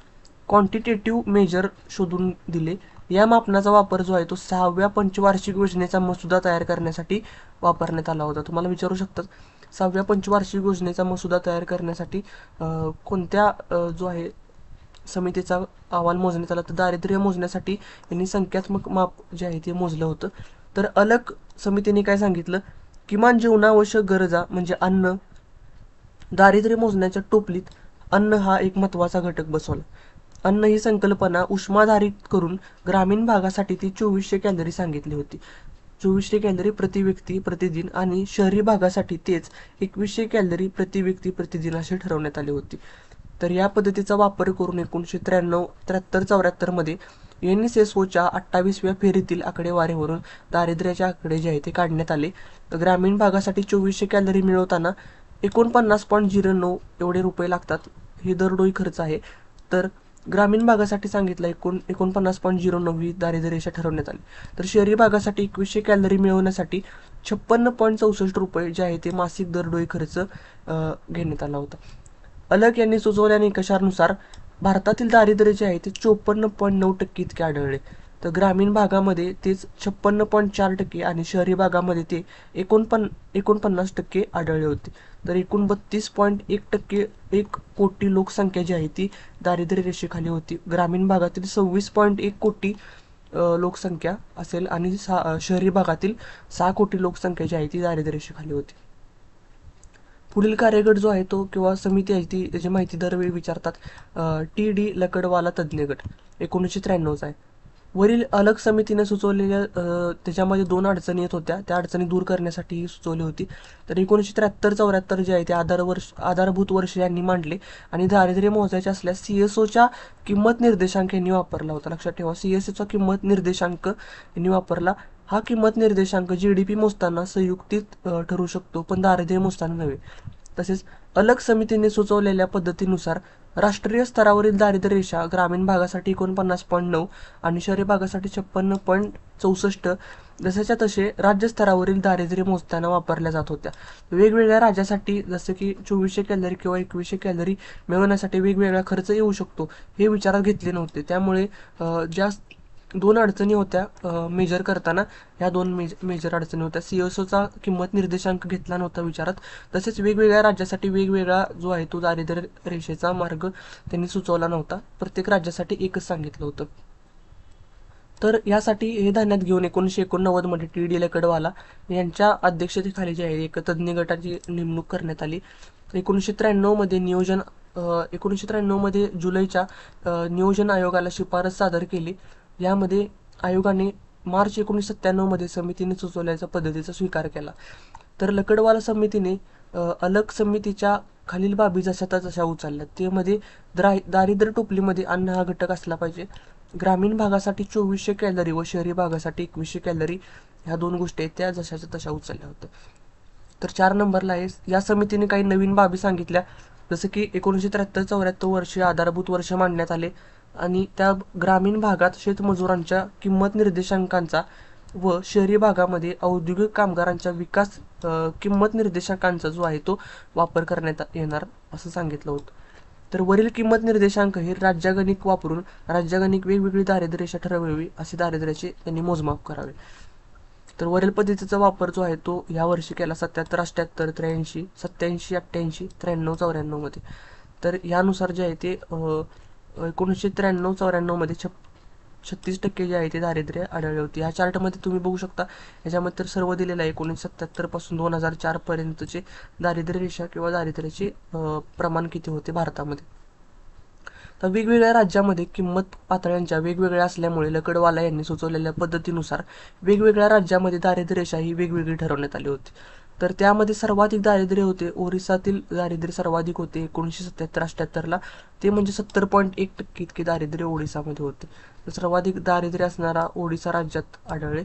क्वांटिटेटिव्ह मेजर शोधून दिले. या मापनाचा वापर जो आहे तो 6व्या पंचवार्षिक योजनेचा मसुदा तयार करण्यासाठी वापरण्यात आला होता. तुम्हाला विचारू शकतात 6व्या पंचवार्षिक योजनेचा मसुदा तयार करण्यासाठी कोणत्या जो आहे समितीचा अहवाल मोजण्यात आला. तर दारिद्र्य मोजण्यासाठी यांनी संख्यात्मक माप जे आहे ते मोजलं होतं. तर अलग समितीने काय सांगितलं, किमान जीवनावश्यक गरजा म्हणजे अन्न, दारिद्र्य मोजण्याच्या टोपलीत अन्न हा एक महत्त्वाचा घटक बसवला. अन्न ही संकल्पना उष्माधारित करून ग्रामीण भागासाठी ती 2400 कॅलरी सांगितली होती. 2400 कॅलरी प्रति व्यक्ती प्रतिदिन आणि शहरी भागासाठी तेच 2100 कॅलरी प्रति व्यक्ती प्रतिदिन असे ठरवण्यात आले होते. तर या पद्धतीचा वापर करून 1993-74 मध्ये UNESCOच्या 28व्या फेरीतील आकडेवारीवरून दारिद्र्याचे आकडे जे आहे ते काढण्यात आले. ग्रामीण भागासाठी 2400 कॅलरी मिळवताना 49.09 एवढे रुपये लागतात. हे दरडोई खर्च आहे. तर ग्रामीण भागासाठी सांगितलं 49.09 ही दारिद्र्य रेषा ठरवण्यात आली. तर शहरी भागासाठी 2100 कॅलरी मिळवण्यासाठी 56.64 रुपये जे आहे ते मासिक दरडोई खर्च घेण्यात आला होता. अलग यांनी सुचवलेल्या निकषानुसार भारतातील दारिद्र्य जे आहे ते 54.9% इतके आढळले. तर ग्रामीण भागामध्ये तेच 56.4% आणि शहरी भागामध्ये ते 49% आढळले होते. तर एकूण 32.1% 1 कोटी लोकसंख्या जी आहे ती दारिद्र्य रेषेखाली होती. ग्रामीण भागातील 26.1 कोटी लोकसंख्या असेल आणि शहरी भागातील 6 कोटी लोकसंख्या जी आहे ती दारिद्र्य रेषेखाली होती. पुढील कार्यगट जो आहे तो किंवा समिती आहे ती त्याची माहिती दरवेळी विचारतात. TD लकडवाला तज्ज्ञ गट 1993चा आहे. वरील अलग समितीने सुचवलेल्या त्याच्यामध्ये 2 अडचणी येत होत्या, त्या अडचणी दूर करण्यासाठी ही सुचवली होती. तर 1973-74 जे आहे ते आधारभूत वर्ष यांनी मांडले आणि दारिद्र्य मोजायचे असल्यास CSOच्या किंमत निर्देशांक यांनी वापरला होता. लक्षात ठेवा CSOचा किंमत निर्देशांक यांनी वापरला. हा किंमत निर्देशांक GDP मोजताना संयुक्तित ठरू शकतो पण दारिद्र्य मोजताना नव्हे. तसेच अलग समितीने सुचवलेल्या पद्धतीनुसार राष्ट्रीय स्तरावरील दारिद्र्य रेषा ग्रामीण भागासाठी 49.9 आणि शहरी भागासाठी 56.64 जशाच्या तसे राज्य स्तरावरील दारिद्र्य मोजताना वापरल्या जात होत्या. वेगवेगळ्या राज्यासाठी जसं की 2400 कॅलरी किंवा 2100 कॅलरी मिळवण्यासाठी वेगवेगळा खर्च येऊ शकतो हे विचारात घेतले नव्हते. त्यामुळे ज्या दोन अडचणी होत्या मेजर करताना, ह्या दोन मेजर अडचणी होत्या. CSOचा किंमत निर्देशांक घेतला नव्हता विचारात. तसेच वेगवेगळ्या राज्यासाठी वेगवेगळा जो आहे तो दारिद्र्य रेषेचा मार्ग त्यांनी सुचवला नव्हता. प्रत्येक राज्यासाठी एकच सांगितलं होतं. तर यासाठी हे ध्यानात घेऊन 1989 मध्ये TD लकडवाला यांच्या अध्यक्षतेखाली जे आहे एक तज्ज्ञ गटाची नेमणूक करण्यात आली. 1993 मध्ये जुलैच्या नियोजन आयोगाला शिफारस सादर केली. यामध्ये आयोगाने मार्च 1997 मध्ये समितीने सुचवल्याच्या पद्धतीचा स्वीकार केला. तर लकडवाला समितीने अलग समितीच्या खालील बाबी जशा तशा उचलल्या. त्यामध्ये दारिद्र्य टोपलीमध्ये अन्न हा घटक असला पाहिजे. ग्रामीण भागासाठी 2400 कॅलरी व शहरी भागासाठी 2100 कॅलरी ह्या दोन गोष्टी आहेत त्या जशाच्या तशा उचलल्या होत्या. तर 4 नंबरला आहे, या समितीने काही नवीन बाबी सांगितल्या. जसं की 1973-74 वर्षी आधारभूत वर्ष मांडण्यात आले आणि त्या ग्रामीण भागात शेतमजुरांच्या किंमत निर्देशांकांचा व शहरी भागामध्ये औद्योगिक कामगारांच्या विकास किंमत निर्देशांकांचा जो आहे तो वापर करण्यात येणार असं सांगितलं होतं. तर वरील किंमत निर्देशांक हे राज्यगणिक वापरून राज्यगणिक वेगवेगळी दारिद्र्य रेषा ठरवावी, असे दारिद्र्याचे त्यांनी मोजमाप करावे. तर वरील पद्धतीचा वापर जो आहे तो या वर्षी केला 77, 88, 83, 87, 88, 93, 94 मध्ये. तर यानुसार जे आहे ते 1993-94 मध्ये 36% जे आहे ते दारिद्र्य आढळले होते. ह्या चार्टमध्ये तुम्ही बघू शकता, याच्यामध्ये तर सर्व दिलेलं आहे. 1977 पासून 2004 पर्यंतचे दारिद्र्य रेषा किंवा दारिद्र्याचे प्रमाण किती होते भारतामध्ये. तर वेगवेगळ्या राज्यामध्ये किंमत पातळ्यांच्या वेगवेगळ्या असल्यामुळे लकडवाला यांनी सुचवलेल्या पद्धतीनुसार वेगवेगळ्या राज्यामध्ये दारिद्र्य रेषा ही वेगवेगळी ठरवण्यात आली होती. तर त्यामध्ये सर्वाधिक दारिद्र्य होते ओरिसातील दारिद्र्य सर्वाधिक होते 1977-88ला, ते म्हणजे 70.1% इतके दारिद्र्य ओडिसामध्ये होते. तर सर्वाधिक दारिद्र्य असणारा ओडिसा राज्यात आढळले.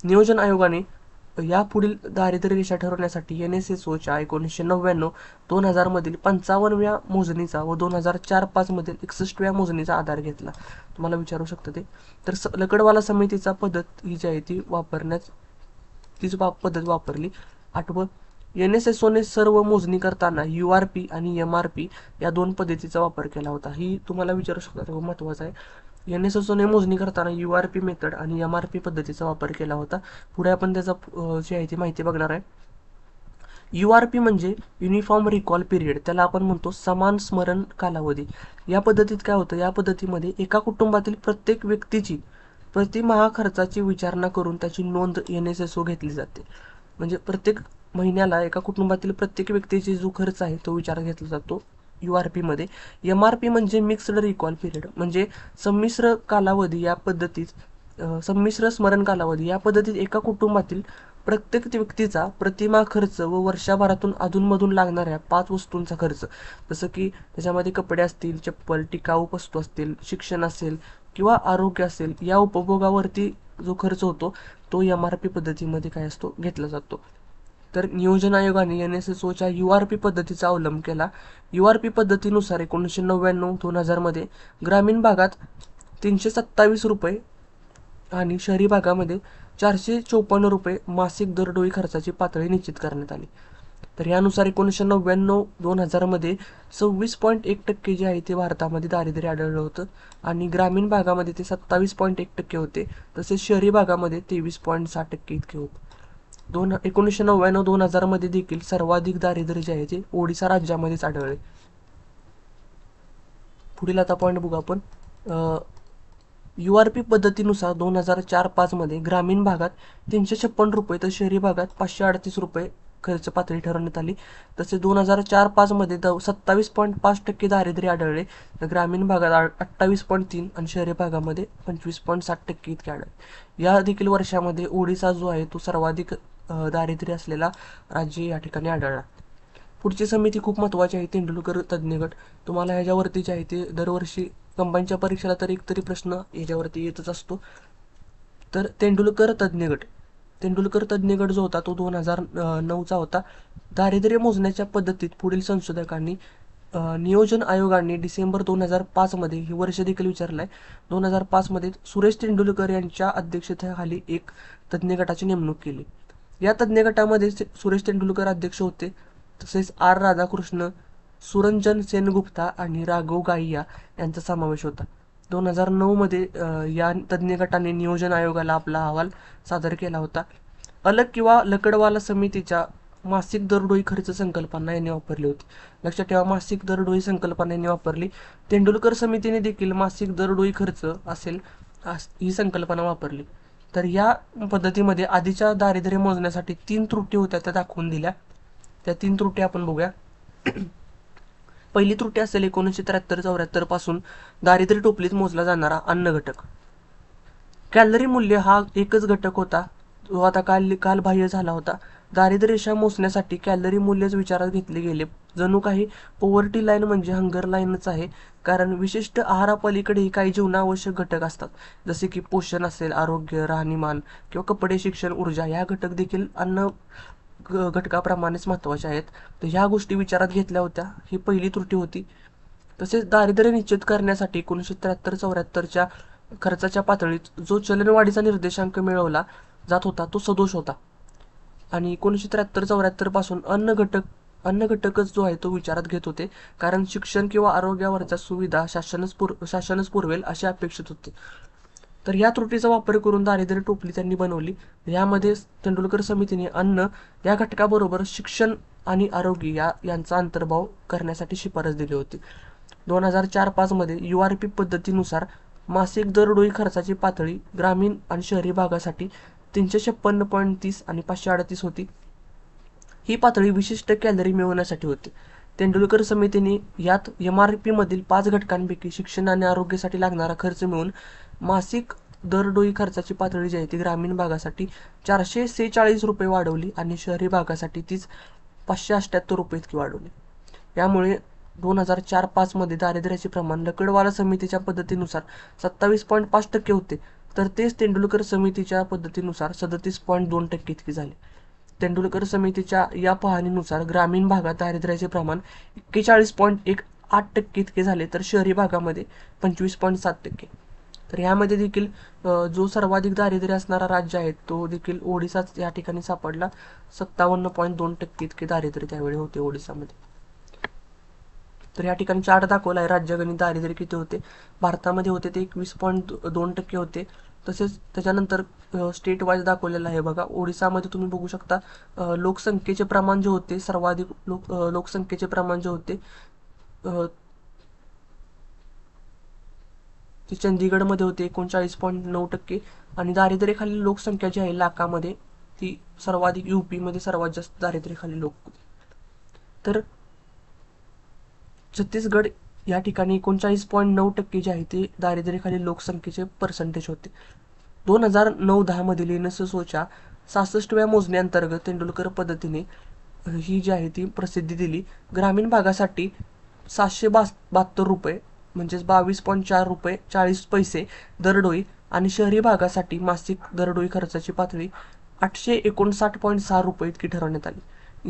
नियोजन आयोगाने या पुढील दारिद्र्य रेषा ठरवण्यासाठी NSSOच्या 1999-2000 मधील 55व्या मोजणीचा व 2004-05 मधील 61व्या मोजणीचा आधार घेतला. तुम्हाला विचारू शकता ते. तर लकडवाला समितीचा पद्धत ही जी आहे ती तीच पद्धत वापरली. 8वं, NSSOने सर्व मोजणी करताना URP आणि MRP या दोन पद्धतीचा वापर केला होता. ही तुम्हाला विचारू शकता, खूप महत्त्वाचं आहे. NSSOने मोजणी करताना URP मेथड आणि MRP पद्धतीचा वापर केला होता. पुढे आपण त्याचा जी आहे ती माहिती बघणार आहे. URP म्हणजे युनिफॉर्म रिकॉल पिरियड, त्याला आपण म्हणतो समान स्मरण कालावधी. या पद्धतीत काय होतं, या पद्धतीमध्ये एका कुटुंबातील प्रत्येक व्यक्तीची प्रतिमाह खर्चाची विचारणा करून त्याची नोंद NSSO घेतली जाते. म्हणजे प्रत्येक महिन्याला एका कुटुंबातील प्रत्येक व्यक्तीची जो खर्च आहे तो विचारात घेतला जातो URP मध्ये. MRP म्हणजे मिक्स्ड रिकॉल पिरियड, म्हणजे संमिश्र कालावधी. या पद्धतीत संमिश्र स्मरण कालावधी या पद्धतीत एका कुटुंबातील प्रत्येक व्यक्तीचा प्रतिमा खर्च व वर्षभरातून अधूनमधून लागणाऱ्या 5 वस्तूंचा खर्च, जसं की त्याच्यामध्ये कपडे असतील, चप्पल, टिकाऊ वस्तू असतील, शिक्षण असेल किंवा आरोग्य असेल, या उपभोगावरती जो खर्च होतो तो MRP पद्धतीमध्ये काय असतो घेतला जातो. तर नियोजन आयोगाने NSSOच्या URP पद्धतीचा अवलंब केला. URP पद्धतीनुसार 1999-2000 मध्ये ग्रामीण भागात 327 रुपये आणि शहरी भागामध्ये 454 रुपये मासिक दरडोई खर्चाची पातळी निश्चित करण्यात आली. तर यानुसार 1999-2000 मध्ये 26.1% जे आहे ते भारतामध्ये दारिद्र्य आढळलं होतं आणि ग्रामीण भागामध्ये ते 27.1% होते. तसेच शहरी भागामध्ये 23.6% इतके होते. 1999-2000 मध्ये देखील सर्वाधिक दारिद्र्य जे आहे ते ओडिसा राज्यामध्येच आढळले. पुढील आता पॉईंट बघू आपण. URP पद्धतीनुसार 2004-05 मध्ये ग्रामीण भागात 356 रुपये तर शहरी भागात 538 रुपये खर्च पातळी ठरवण्यात आली. तसे 2004-05 मध्ये 27.5% दारिद्र्य आढळले. तर ग्रामीण भागात 28.3 आणि शहरी भागामध्ये 25.7% इतके आढळले. या देखील वर्षामध्ये ओडिसा जो आहे तो सर्वाधिक दारिद्र्य असलेला राज्य या ठिकाणी आढळला. पुढची समिती खूप महत्त्वाची आहे, तेंडुलकर तज्ज्ञ गट. तुम्हाला ह्याच्यावरती जे आहे ते दरवर्षी कंबाईनच्या परीक्षेला तर एकतरी प्रश्न याच्यावरती येतच असतो. तर तेंडुलकर तज्ज्ञ गट जो होता तो 2009चा होता. दारिद्र्य मोजण्याच्या पद्धतीत पुढील संशोधकांनी नियोजन आयोगाने डिसेंबर 2005 मध्ये हे वर्ष देखील विचारलं आहे. 2005 मध्ये सुरेश तेंडुलकर यांच्या अध्यक्षतेखाली एक तज्ज्ञ गटाची नेमणूक केली. या तज्ज्ञ गटामध्ये सुरेश तेंडुलकर अध्यक्ष होते, तसेच आर राधाकृष्ण, सुरंजन सेनगुप्ता आणि राघव गाईया यांचा समावेश होता. 2009 मध्ये या तज्ज्ञ गटाने नियोजन आयोगाला आपला अहवाल सादर केला होता. अलग किंवा लकडवाला समितीच्या मासिक दरडोई खर्च संकल्पना यांनी वापरली होती. लक्षात ठेवा, मासिक दरडोई संकल्पना यांनी वापरली. तेंडुलकर समितीने देखील मासिक दरडोई खर्च असेल ही संकल्पना वापरली. तर या पद्धतीमध्ये आधीच्या दारिद्र्य मोजण्यासाठी 3 त्रुटी होत्या, त्या दाखवून दिल्या. त्या 3 त्रुटी आपण बघूया. पहिली त्रुटी असेल 1973-74 पासून दारिद्र्य टोपलीत मोजला जाणारा अन्न घटक. कॅलरी मूल्य हा एकच घटक होता, जो आता कालबाह्य झाला होता. दारिद्र्य रेषा मोजण्यासाठी कॅलरी मूल्यच विचारात घेतले गेले. जणू काही पॉवर्टी लाईन म्हणजे हंगर लाईनच आहे, कारण विशिष्ट आहारापलीकडेही काही जीवनावश्यक घटक असतात, जसे की पोषण असेल, आरोग्य, राहणीमान किंवा कपडे, शिक्षण, ऊर्जा या घटक देखील अन्न घटकाप्रमाणेच महत्त्वाचे आहेत. तर ह्या गोष्टी विचारात घेतल्या होत्या. ही पहिली त्रुटी होती. तसेच दारिद्र्य निश्चित करण्यासाठी 1973-74च्या खर्चाच्या पातळीत जो चलनवाढीचा निर्देशांक मिळवला जात होता तो सदोष होता. आणि 1973-74 पासून अन्न घटकच जो आहे तो विचारात घेत होते, कारण शिक्षण किंवा आरोग्यावरच्या सुविधा शासनच पुरवेल असे अपेक्षित होते. तर या त्रुटीचा वापर करून दारिद्र्य टोपली त्यांनी बनवली. यामध्ये तेंडुलकर समितीने अन्न या घटकाबरोबर शिक्षण आणि आरोग्य यांचा अंतर्भाव करण्यासाठी शिफारस दिली होती. 2004-5 मध्ये URP पद्धतीनुसार मासिक दरडोई खर्चाची पातळी ग्रामीण आणि शहरी भागासाठी 356.30 आणि 538 होती. ही पातळी विशिष्ट कॅलरी मिळवण्यासाठी होती. तेंडुलकर समितीने यात MRP मधील 5 घटकांपैकी शिक्षण आणि आरोग्यासाठी लागणारा खर्च मिळून मासिक दरडोई खर्चाची पातळी जी आहे ती ग्रामीण भागासाठी 446 रुपये वाढवली आणि शहरी भागासाठी तीच 578 रुपये इतकी वाढवली. यामुळे 2004-5 मध्ये दारिद्र्याचे प्रमाण लकडवाला समितीच्या पद्धतीनुसार 27.5% होते, तर तेच तेंडुलकर समितीच्या पद्धतीनुसार 37.2% इतके झाले. तेंडुलकर समितीच्या या पाहणीनुसार ग्रामीण भागात दारिद्र्याचे प्रमाण 41.18% इतके झाले, तर शहरी भागामध्ये 25.7%. तर यामध्ये देखील जो सर्वाधिक दारिद्र्य असणारा राज्य आहे तो देखील ओडिसाच या ठिकाणी सापडला. 57.2% इतके दारिद्र्य त्यावेळी होते ओडिसामध्ये. तर या ठिकाणी चार्ट दाखवला आहे राज्यगणित दारिद्र्य किती होते. भारतामध्ये होते ते 21.2% होते. तसेच त्याच्यानंतर स्टेट वाईज दाखवलेलं आहे बघा. ओडिसामध्ये तुम्ही बघू शकता लोकसंख्येचे प्रमाण जे होते, सर्वाधिक लोकसंख्येचे प्रमाण जे होते ते चंदीगडमध्ये होते 39.9% आणि दारिद्र्याखालील लोकसंख्या जी आहे लाखामध्ये ती सर्वाधिक UP मध्ये सर्वात जास्त दारिद्र्याखालील लोक होते. तर छत्तीसगड या ठिकाणी 39.9% जे आहे ते दारिद्र्याखालील लोकसंख्येचे पर्सेंटेज होते. 2009-10 मधील युनेस्कोच्या 66व्या मोजणीअंतर्गत तेंडुलकर पद्धतीने ही जी आहे ती प्रसिद्धी दिली. ग्रामीण भागासाठी 772 रुपये म्हणजेच 22.4 रुपये 40 पैसे दरडोई आणि शहरी भागासाठी मासिक दरडोई खर्चाची पातळी 859.6 रुपये इतकी ठरवण्यात आली.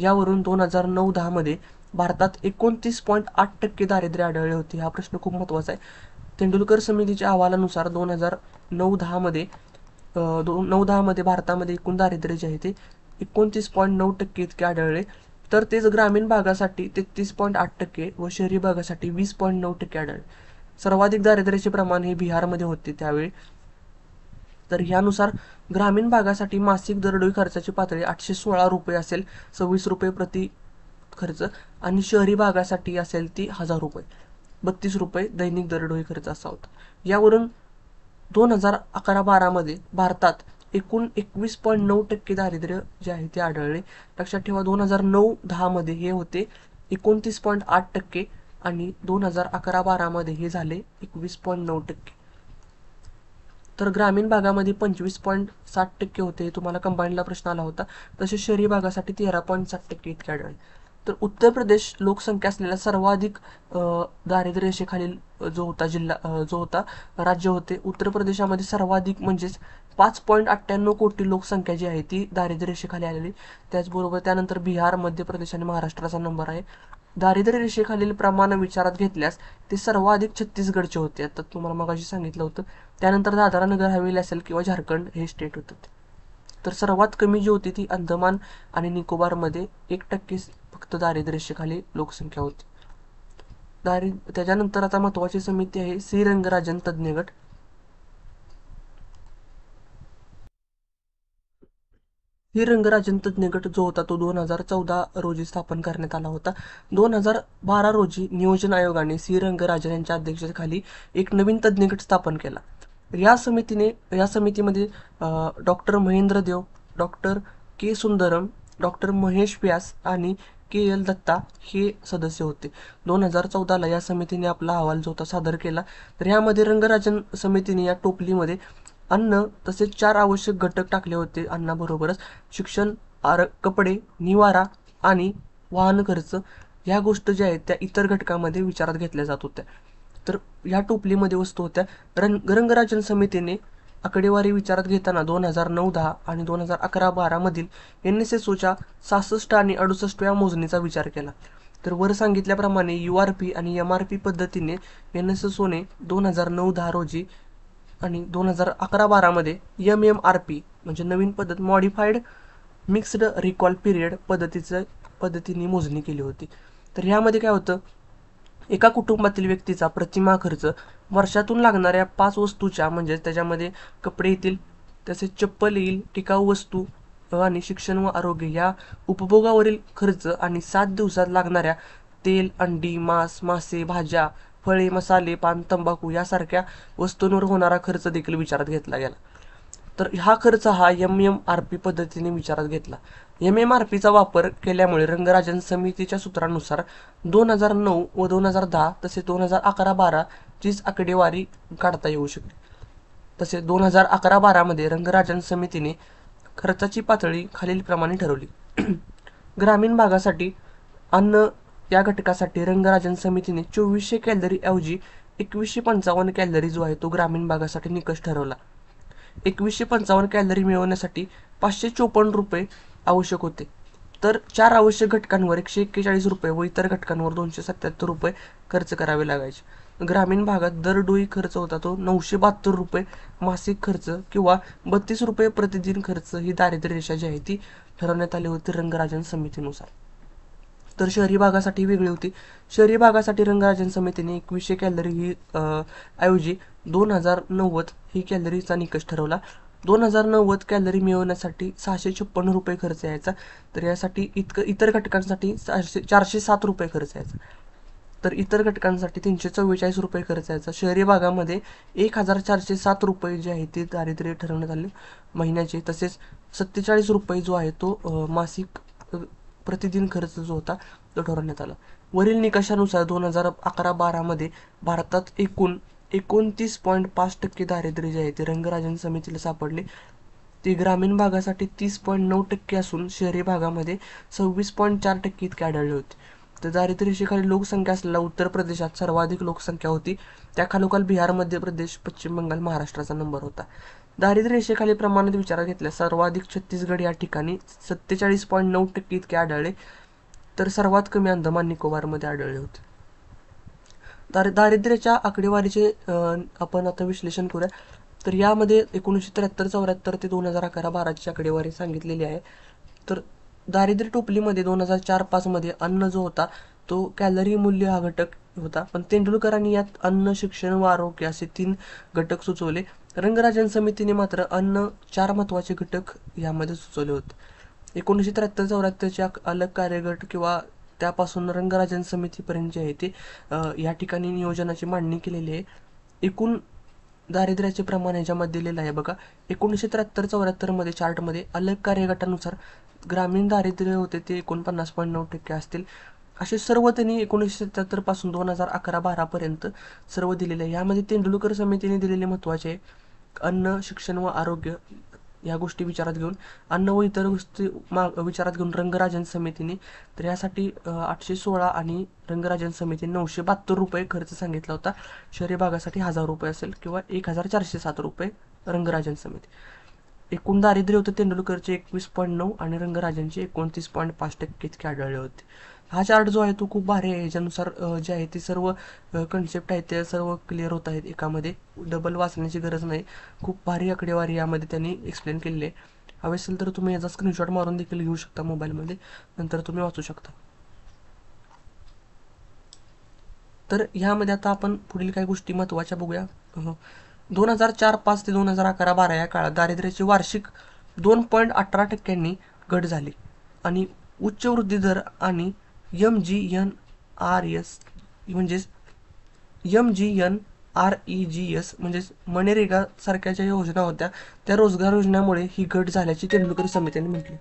यावरून 2009-10 मध्ये भारतात 29.8% दारिद्र्य आढळले होते. हा प्रश्न खूप महत्त्वाचा आहे. तेंडुलकर समितीच्या अहवालानुसार 2009-10 मध्ये भारतामध्ये एकूण दारिद्र्य जे आहे ते 29.9% इतके आढळले, तर तेच ग्रामीण भागासाठी 33.8% व शहरी भागासाठी 20.9% आढळले. सर्वाधिक दारिद्र्याचे प्रमाण हे बिहारमध्ये होते त्यावेळी. तर यानुसार ग्रामीण भागासाठी मासिक दरडोई खर्चाची पातळी 816 रुपये असेल, 26 रुपये प्रति खर्च, आणि शहरी भागासाठी असेल ती 1000 रुपये, 32 रुपये दैनिक दरडोई खर्च असा होता. यावरून 2011-12 मध्ये भारतात एकूण 21.9% दारिद्र्य जे आहे ते आढळले. लक्षात ठेवा, 2009-10 मध्ये हे होते 29.8% आणि 2011-12 मध्ये हे झाले 21.9%. तर ग्रामीण भागामध्ये 25.7% होते, तुम्हाला कंबाईनला प्रश्न आला होता. तसेच शहरी भागासाठी 13.7% इतके आढळले. तर उत्तर प्रदेश लोकसंख्या असलेला सर्वाधिक दारिद्र्य रेषेखालील जो होता राज्य होते. उत्तर प्रदेशामध्ये सर्वाधिक म्हणजेच 5.98 कोटी लोकसंख्या जी आहे ती दारिद्र्य रेषेखाली आलेली. त्याचबरोबर त्यानंतर बिहार, मध्य प्रदेश आणि महाराष्ट्राचा नंबर आहे. दारिद्र्य रेषेखालील प्रमाण विचारात घेतल्यास ते सर्वाधिक छत्तीसगडचे होते. आता तुम्हाला मगाशी सांगितलं होतं. त्यानंतर दादरा नगर हवेली असेल किंवा झारखंड हे स्टेट होतं. तर सर्वात कमी जी होती ती अंदमान आणि निकोबारमध्ये 1% फक्त दारिद्र्य रेषेखाली लोकसंख्या होती. त्याच्यानंतर आता महत्वाची समिती आहे श्रीरंगराजन तज्ञ गट. श्रीरंगराजन तज्ञ गट जो होता तो 2014 रोजी स्थापन करण्यात आला होता. 2012 रोजी नियोजन आयोगाने श्रीरंगराजन यांच्या अध्यक्षतेखाली एक नवीन तज्ञ गट स्थापन केला. या समितीमध्ये डॉक्टर महेंद्र देव, डॉक्टर के सुंदरम, डॉक्टर महेश व्यास आणि के.एल. दत्ता हे सदस्य होते. 2014ला या समितीने आपला अहवाल जो होता सादर केला. तर यामध्ये रंगराजन समितीने या टोपलीमध्ये अन्न तसेच 4 आवश्यक घटक टाकले होते. अन्नाबरोबरच शिक्षण, कपडे, निवारा आणि वाहन खर्च या गोष्टी ज्या आहेत त्या इतर घटकामध्ये विचारात घेतल्या जात होत्या. तर या टोपलीमध्ये वस्तू होत्या. रंगराजन समितीने आकडेवारी विचारात घेताना 2009-10 आणि 2011-12 मधील NSSOच्या 66 आणि 68व्या मोजणीचा विचार केला. तर वर सांगितल्याप्रमाणे URP आणि MRP पद्धतीने NSSOने 2009-10 रोजी आणि 2011-12 मध्ये MMRP म्हणजे नवीन पद्धत मॉडिफाईड मिक्स्ड रिकॉल पिरियड पद्धतीने मोजणी केली होती. तर यामध्ये काय होतं, एका कुटुंबातील व्यक्तीचा प्रतिमाह खर्च वर्षातून लागणाऱ्या 5 वस्तूच्या म्हणजे त्याच्यामध्ये कपडे येतील, तसेच चप्पल येईल, टिकाऊ वस्तू आणि शिक्षण व आरोग्य या उपभोगावरील खर्च आणि 7 दिवसात लागणाऱ्या तेल, अंडी, मांस, मासे, भाज्या, फळे, मसाले, पान, तंबाखू यासारख्या वस्तूंवर होणारा खर्च देखील विचारात घेतला गेला. तर हा खर्च हा MMRP पद्धतीने विचारात घेतला. MMRPचा वापर केल्यामुळे रंगराजन समितीच्या सूत्रानुसार 2009 व 2010 तसेच 2011-12 चीच आकडेवारी काढता येऊ शकते. तसेच 2011-12 मध्ये रंगराजन समितीने खर्चाची पातळी खालीलप्रमाणे ठरवली. ग्रामीण भागासाठी अन्न या घटकासाठी रंगराजन समितीने 2400 कॅलरी ऐवजी 2155 कॅलरी जो आहे तो ग्रामीण भागासाठी निकष ठरवला. 2155 कॅलरी मिळवण्यासाठी 554 रुपये आवश्यक होते. तर 4 आवश्यक घटकांवर 141 रुपये व इतर घटकांवर 277 रुपये खर्च करावे लागायचे. ग्रामीण भागात दरडोई खर्च होता तो 972 रुपये मासिक खर्च किंवा 32 रुपये प्रतिदिन खर्च ही दारिद्र्य रेषा जी आहे ती ठरवण्यात आली होती रंगराजन समितीनुसार. तर शहरी भागासाठी वेगळी होती. शहरी भागासाठी रंगराजन समितीने 2100 कॅलरी ही ऐवजी 2090 ही कॅलरीचा निकष ठरवला. 2090 कॅलरी मिळवण्यासाठी 656 रुपये खर्च यायचा. तर यासाठी इतर घटकांसाठी 407 रुपये खर्च यायचा. तर इतर घटकांसाठी 344 रुपये खर्च यायचा. शहरी भागामध्ये 1407 रुपये जे आहे ते दारिद्र्य ठरवण्यात आले महिन्याचे. तसेच 47 रुपये जो आहे तो मासिक प्रतिदिन खर्च जो होता तो ठरवण्यात आला. वरील निकषानुसार 2011-12 मध्ये भारतात एकूण 29.5% दारिद्र्य जे आहे ते रंगराजन समितीला सापडले. ते ग्रामीण भागासाठी 30.9% असून शहरी भागामध्ये 26.4% इतके आढळले होते. तर दारिद्र्य रेषेखाली लोकसंख्या असलेला उत्तर प्रदेशात सर्वाधिक लोकसंख्या होती. त्याखालोखाल बिहार, मध्य प्रदेश, पश्चिम बंगाल, महाराष्ट्राचा नंबर होता. दारिद्र्य रेषेखाली प्रमाणात विचारात घेतल्यास सर्वाधिक छत्तीसगड या ठिकाणी 47.9% इतके आढळले. तर सर्वात कमी अंदमान निकोबारमध्ये आढळले होते. दारिद्र्याच्या आकडेवारीचे आपण आता विश्लेषण करूया. तर यामध्ये 1973-74 ते 2011-12ची आकडेवारी सांगितलेली आहे. तर दारिद्र्य टोपलीमध्ये 2004-5 मध्ये अन्न जो होता तो कॅलरी मूल्य हा घटक होता. पण तेंडुलकरांनी यात अन्न, शिक्षण व आरोग्य असे 3 घटक सुचवले. रंगराजन समितीने मात्र अन्न 4 महत्वाचे घटक यामध्ये सुचवले होते. 1973-74चे अलग कार्यगट किंवा त्यापासून रंगराजन समितीपर्यंत जे आहे ते या ठिकाणी नियोजनाची मांडणी केलेली आहे. एकूण दारिद्र्याचे प्रमाण याच्यामध्ये दिलेलं आहे बघा. 1973-74 मध्ये चार्टमध्ये अलग कार्यगटानुसार ग्रामीण दारिद्र्य होते ते 49.9% असतील. असे सर्व त्यांनी 1977 पासून 2011-12 पर्यंत सर्व दिलेले आहे. यामध्ये तेंडुलकर समितीने दिलेले महत्वाचे अन्न, शिक्षण व आरोग्य या गोष्टी विचारात घेऊन अन्न व इतर गोष्टी विचारात घेऊन रंगराजन समितीने तर यासाठी 816 आणि रंगराजन समितीने 972 रुपये खर्च सांगितला होता. शहरी भागासाठी 1000 रुपये असेल किंवा 1407 रुपये रंगराजन समिती. एकूण दारिद्र्य होते तेंडुलकरचे 21.9 आणि रंगराजनचे 29.5% इतके आढळले होते. हा चार्ट जो आहे तो खूप भारी आहे. याच्यानुसार जे आहे ते सर्व कन्सेप्ट आहेत त्या सर्व क्लिअर होत आहेत एकामध्ये. डबल वाचण्याची गरज नाही. खूप भारी आकडेवारी यामध्ये त्यांनी एक्सप्लेन केलेली आहे. हवे असेल तर तुम्ही याचा स्क्रीनशॉट मारून देखील घेऊ शकता मोबाईलमध्ये, नंतर तुम्ही वाचू शकता. तर ह्यामध्ये आता आपण पुढील काही गोष्टी महत्त्वाच्या बघूया. 2004-5 ते 2011-12 या काळात दारिद्र्याची वार्षिक 2.18% घट झाली आणि उच्च वृद्धी दर आणि MGNRS म्हणजेच MGNREGS म्हणजेच मनरेगा सारख्या ज्या योजना होत्या त्या रोजगार योजनामुळे ही घट झाल्याची तेंडुलकर समितीने म्हटली.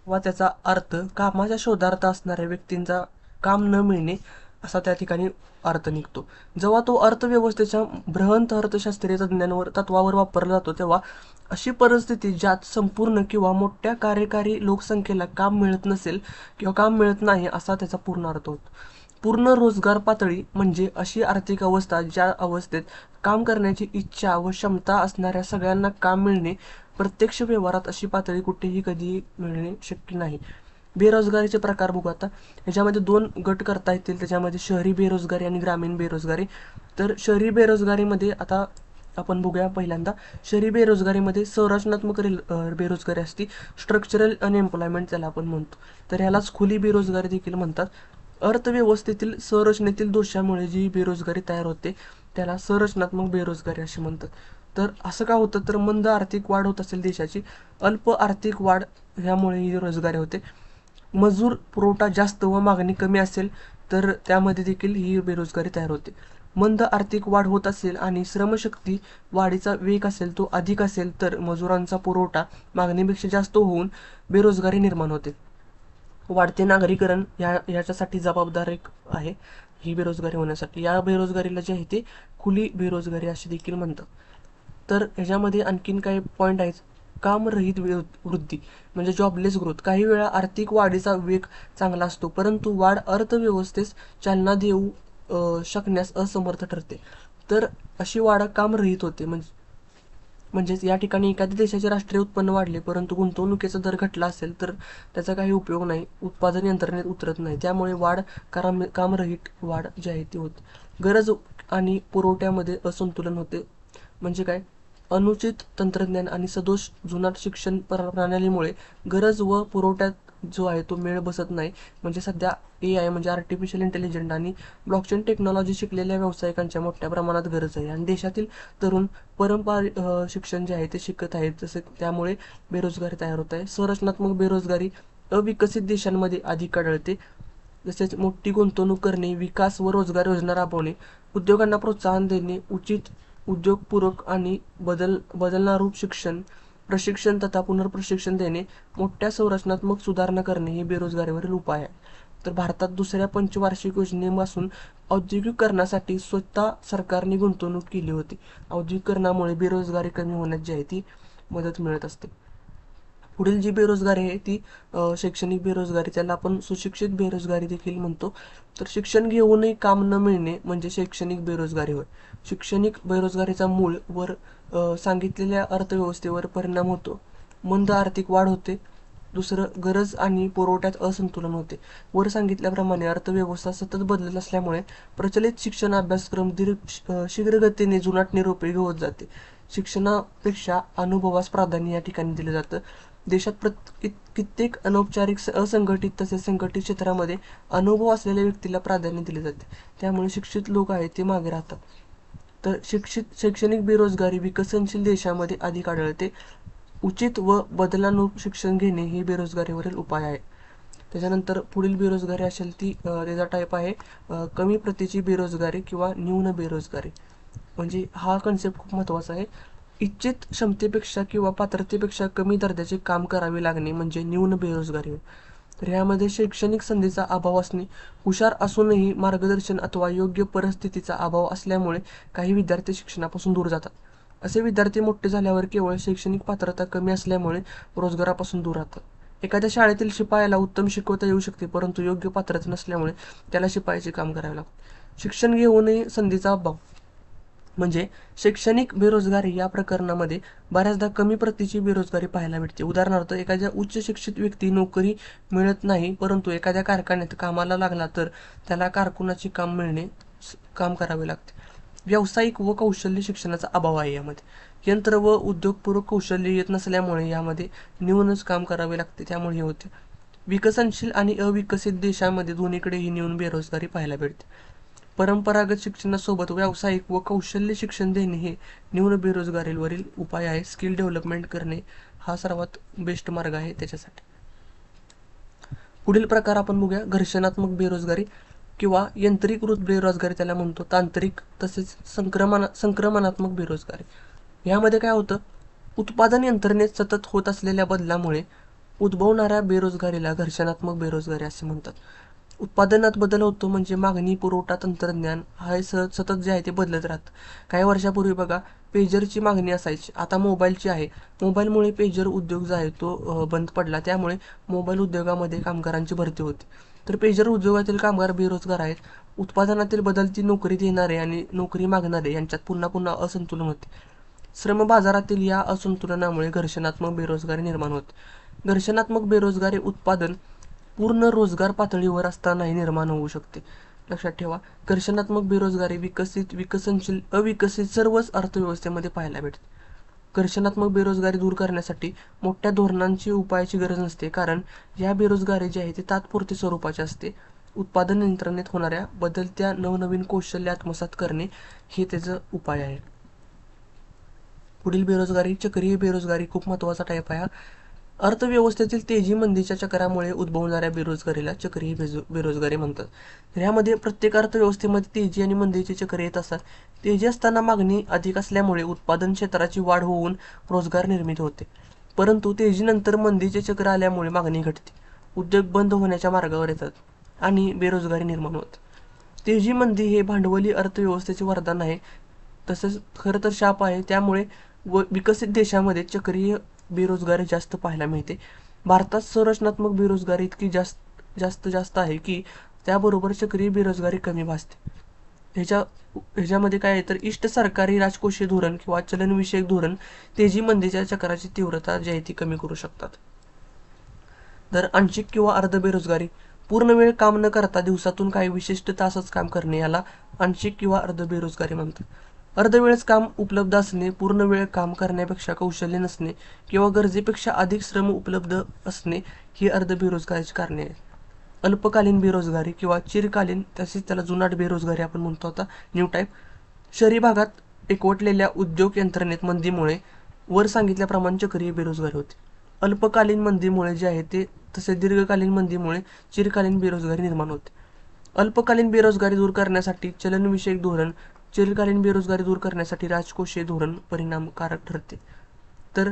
वा त्याचा अर्थ कामाच्या शोधार्थ असणाऱ्या व्यक्तींचा काम न मिळणे असा त्या ठिकाणी अर्थ निघतो. जेव्हा तो अर्थव्यवस्थेच्या बृहत अर्थशास्त्रीय तत्वावर वापरला जातो तेव्हा अशी परिस्थिती ज्यात संपूर्ण किंवा मोठ्या कार्यकारी लोकसंख्येला काम मिळत नसेल किंवा काम मिळत नाही असा त्याचा पूर्ण अर्थ होतो. पूर्ण रोजगार पातळी म्हणजे अशी आर्थिक अवस्था ज्या अवस्थेत काम करण्याची इच्छा व क्षमता असणाऱ्या सगळ्यांना काम मिळणे. प्रत्यक्ष व्यवहारात अशी पातळी कुठेही कधीही मिळणे शक्य नाही. बेरोजगारीचे प्रकार बघू आता. ह्याच्यामध्ये 2 गट करता येतील. त्याच्यामध्ये शहरी बेरोजगारी आणि ग्रामीण बेरोजगारी. तर शहरी बेरोजगारीमध्ये आता आपण बघूया पहिल्यांदा. शहरी बेरोजगारीमध्ये संरचनात्मक बेरोजगारी असते. स्ट्रक्चरल अनएम्प्लॉयमेंट त्याला आपण म्हणतो. तर ह्यालाच खुली बेरोजगारी देखील म्हणतात. अर्थव्यवस्थेतील संरचनेतील दोषामुळे जी बेरोजगारी तयार होते त्याला संरचनात्मक बेरोजगारी असे म्हणतात. तर असं का होतं तर मंद आर्थिक वाढ होत असेल देशाची, अल्प आर्थिक वाढ ह्यामुळे ही रोजगारी होते. मजूर पुरवठा जास्त व मागणी कमी असेल तर त्यामध्ये देखील ही बेरोजगारी तयार होते. मंद आर्थिक वाढ होत असेल आणि श्रमशक्ती वाढीचा वेग असेल तो अधिक असेल तर मजुरांचा पुरवठा मागणीपेक्षा जास्त होऊन बेरोजगारी निर्माण होते. वाढते नागरीकरण याच्यासाठी जबाबदार एक आहे ही बेरोजगारी होण्यासाठी. या बेरोजगारीला जे आहे ते खुली बेरोजगारी अशी देखील म्हणतात. तर ह्याच्यामध्ये आणखीन काही पॉईंट आहेत. कामरहित वृद्धी म्हणजे जॉबलेस ग्रोथ. काही वेळा आर्थिक वाढीचा वेग चांगला असतो परंतु वाढ अर्थव्यवस्थेस चालना देऊ शकण्यास असमर्थ ठरते. तर अशी वाढ कामरहित होते. म्हणजेच या ठिकाणी एखाद्या देशाचे राष्ट्रीय उत्पन्न वाढले परंतु गुंतवणुकीचा दर घटला असेल तर त्याचा काही उपयोग नाही, उत्पादन यंत्रणेत उतरत नाही. त्यामुळे वाढ कामरहित वाढ जी आहे ती होते. गरज आणि पुरवठ्यामध्ये असंतुलन होते. म्हणजे काय, अनुचित तंत्रज्ञान आणि सदोष जुनाट शिक्षण प्रणालीमुळे गरज व पुरवठ्यात जो आहे तो मेळ बसत नाही. म्हणजे सध्या AI म्हणजे आर्टिफिशियल इंटेलिजन्स आणि ब्लॉकचेन टेक्नॉलॉजी शिकलेल्या व्यावसायिकांच्या मोठ्या प्रमाणात गरज आहे आणि देशातील तरुण पारंपरिक शिक्षण जे आहे ते शिकत आहेत. जसे त्यामुळे बेरोजगारी तयार होत आहे. संरचनात्मक बेरोजगारी अविकसित देशांमध्ये अधिक आढळते. तसेच मोठी गुंतवणूक करणे, विकास व रोजगार योजना राबवणे, उद्योगांना प्रोत्साहन देणे, उचित उद्योगपूरक आणि बदलणारूप प्रशिक्षण तथा पुनर्प्रशिक्षण देणे, मोठ्या संरचनात्मक सुधारणा करणे हे बेरोजगारीवरील उपाय आहे. तर भारतात दुसऱ्या पंचवार्षिक योजनेपासून औद्योगिकरणासाठी स्वतः सरकारने गुंतवणूक केली होती. औद्योगिकरणामुळे बेरोजगारी कमी होण्यास जी आहे ती मदत मिळत असते. पुढील जी बेरोजगारी आहे ती शैक्षणिक बेरोजगारी, त्याला आपण सुशिक्षित बेरोजगारी देखील म्हणतो. तर शिक्षण घेऊनही काम न मिळणे म्हणजे शैक्षणिक बेरोजगारी होय. शैक्षणिक बेरोजगारीचा मूळ वर सांगितलेल्या अर्थव्यवस्थेवर परिणाम होतो. मंद आर्थिक वाढ होते. दुसरं, गरज आणि पुरवठ्यात असंतुलन होते. वर सांगितल्याप्रमाणे अर्थव्यवस्था सतत बदलत असल्यामुळे प्रचलित शिक्षण अभ्यासक्रम शीघ्रगतीने जुनाट निरुपयोगी होत जाते. शिक्षणापेक्षा अनुभवास प्राधान्य या ठिकाणी दिलं जातं. देशात कित्येक अनौपचारिक असंघटित तसेच संघटित क्षेत्रामध्ये अनुभव असलेल्या व्यक्तीला प्राधान्य दिले जाते. त्यामुळे शिक्षित लोक आहेत ते मागे राहतात. तर शैक्षणिक बेरोजगारी विकसनशील देशामध्ये अधिक आढळते. उचित व बदलानुरूप शिक्षण घेणे ही बेरोजगारीवरील उपाय आहे. त्याच्यानंतर पुढील बेरोजगारी असेल ती त्याचा टाईप आहे कमी प्रतीची बेरोजगारी किंवा न्यून बेरोजगारी. म्हणजे हा कन्सेप्ट खूप महत्त्वाचा आहे. इच्छित क्षमतेपेक्षा किंवा पात्रतेपेक्षा कमी दर्जाचे काम करावे लागणे म्हणजे न्यून बेरोजगारी होय. तर ह्यामध्ये शैक्षणिक संधीचा अभाव असणे, हुशार असूनही मार्गदर्शन अथवा योग्य परिस्थितीचा अभाव असल्यामुळे काही विद्यार्थी शिक्षणापासून दूर जातात. असे विद्यार्थी मोठे झाल्यावर केवळ शैक्षणिक पात्रता कमी असल्यामुळे रोजगारापासून दूर राहतात. एखाद्या शाळेतील शिपायाला उत्तम शिकवता येऊ शकते परंतु योग्य पात्रता नसल्यामुळे त्याला शिपायाचे काम करावे लागते. शिक्षण घेऊनही संधीचा अभाव. म्हणजे शैक्षणिक बेरोजगारी या प्रकरणामध्ये बऱ्याचदा कमी प्रतीची बेरोजगारी पाहायला भेटते. उदाहरणार्थ, एखाद्या उच्च शिक्षित व्यक्ती नोकरी मिळत नाही, परंतु एखाद्या कारखान्यात कामाला लागला तर त्याला कारकुनाचे काम करावे लागते. व्यावसायिक व कौशल्य शिक्षणाचा अभाव आहे यामध्ये. यंत्र व उद्योगपूर्वक कौशल्य येत नसल्यामुळे यामध्ये न्यूनच काम करावे लागते, त्यामुळे हे होते. विकसनशील आणि अविकसित देशांमध्ये दोन्हीकडे ही न्यून बेरोजगारी पाहायला भेटते. परंपरागत शिक्षणासोबत व्यावसायिक व कौशल्य शिक्षण देणे हे न्यून बेरोजगारीवरील उपाय आहे. स्किल डेव्हलपमेंट करणे हा सर्वात बेस्ट मार्ग आहे त्याच्यासाठी. पुढील प्रकार आपण बघूया, घर्षणात्मक बेरोजगारी किंवा यंत्रीकृत बेरोजगारी त्याला म्हणतो, तांत्रिक तसेच संक्रमणात्मक बेरोजगारी. यामध्ये काय होतं, उत्पादन यंत्रणेत सतत होत असलेल्या बदलामुळे उद्भवणाऱ्या बेरोजगारीला घर्षणात्मक बेरोजगारी असे म्हणतात. उत्पादनात बदल होतो म्हणजे मागणी, पुरवठा, तंत्रज्ञान हे सतत जे आहे ते बदलत राहतं. काही वर्षापूर्वी बघा, पेजरची मागणी असायची, आता मोबाईलची आहे. मोबाईलमुळे पेजर उद्योग जो आहे तो बंद पडला, त्यामुळे मोबाईल उद्योगामध्ये कामगारांची भरती होती. तर पेजर उद्योगातील कामगार बेरोजगार आहेत. उत्पादनातील बदलती नोकरी देणारे आणि नोकरी मागणारे यांच्यात पुन्हा पुन्हा असंतुलन होते. श्रम बाजारातील या असंतुलनामुळे घर्षणात्मक बेरोजगारी निर्माण होते. घर्षणात्मक बेरोजगारी उत्पादन पूर्ण रोजगार पातळीवर असतानाही निर्माण होऊ शकते. लक्षात ठेवा, घर्षणात्मक बेरोजगारी विकसित, विकसनशील, अविकसित सर्वच अर्थव्यवस्थेमध्ये पाहायला भेटते. घर्षणात्मक बेरोजगारी दूर करण्यासाठी मोठ्या धोरणांची उपायाची गरज नसते, कारण या बेरोजगारी जी आहे ती तात्पुरती स्वरूपाची असते. उत्पादन यंत्रणेत होणाऱ्या बदलत्या नवनवीन कौशल्य आत्मसात करणे हे त्याचं उपाय आहे. पुढील बेरोजगारी, चक्रीय बेरोजगारी खूप महत्त्वाचा टाईप आहे. अर्थव्यवस्थेतील तेजी मंदीच्या चक्रामुळे उद्भवणाऱ्या बेरोजगारीला चक्रीय बेरोजगारी म्हणतात. तर यामध्ये प्रत्येक अर्थव्यवस्थेमध्ये तेजी आणि मंदीचे चक्र येत असतात. तेजी असताना मागणी अधिक असल्यामुळे उत्पादन क्षेत्राची वाढ होऊन रोजगार निर्मिती होते, परंतु तेजीनंतर मंदीचे चक्र आल्यामुळे मागणी घटते, उद्योग बंद होण्याच्या मार्गावर येतात आणि बेरोजगारी निर्माण होते. तेजी मंदी हे भांडवली अर्थव्यवस्थेचे वरदान आहे, तसंच खरं तर शाप आहे. त्यामुळे विकसित देशांमध्ये चक्रीय बेरोजगारी जास्त पाहायला मिळते. भारतात संरचनात्मक बेरोजगारी इतकी जास्त आहे की त्याबरोबर चक्रीय बेरोजगारी कमी भासते. ह्याच्यामध्ये काय आहे तर इष्ट सरकारी राजकोषीय धोरण किंवा चलनविषयक धोरण तेजी मंदीच्या चक्राची तीव्रता जी आहे ती कमी करू शकतात. तर आंशिक किंवा अर्ध बेरोजगारी, पूर्ण वेळ काम न करता दिवसातून काही विशिष्ट तासच काम करणे याला आंशिक किंवा अर्ध बेरोजगारी म्हणतात. अर्धवेळच काम उपलब्ध असणे, पूर्ण वेळ काम करण्यापेक्षा कौशल्य नसणे किंवा गरजेपेक्षा अधिक श्रम उपलब्ध असणे ही अर्ध बेरोजगारीची कारणे आहेत. अल्पकालीन बेरोजगारी किंवा चिरकालीन, तसेच त्याला जुनाट बेरोजगारी आपण म्हणतो आता, न्यू टाईप. शहरी भागात एकवटलेल्या उद्योग यंत्रणेत मंदीमुळे वर सांगितल्याप्रमाणे चक्रीय बेरोजगारी होते. अल्पकालीन मंदीमुळे जे आहे ते, तसेच दीर्घकालीन मंदीमुळे चिरकालीन बेरोजगारी निर्माण होते. अल्पकालीन बेरोजगारी दूर करण्यासाठी चलनविषयक धोरण, चिरकालीन बेरोजगारी दूर करण्यासाठी राजकोषीय धोरण परिणामकारक ठरते. तर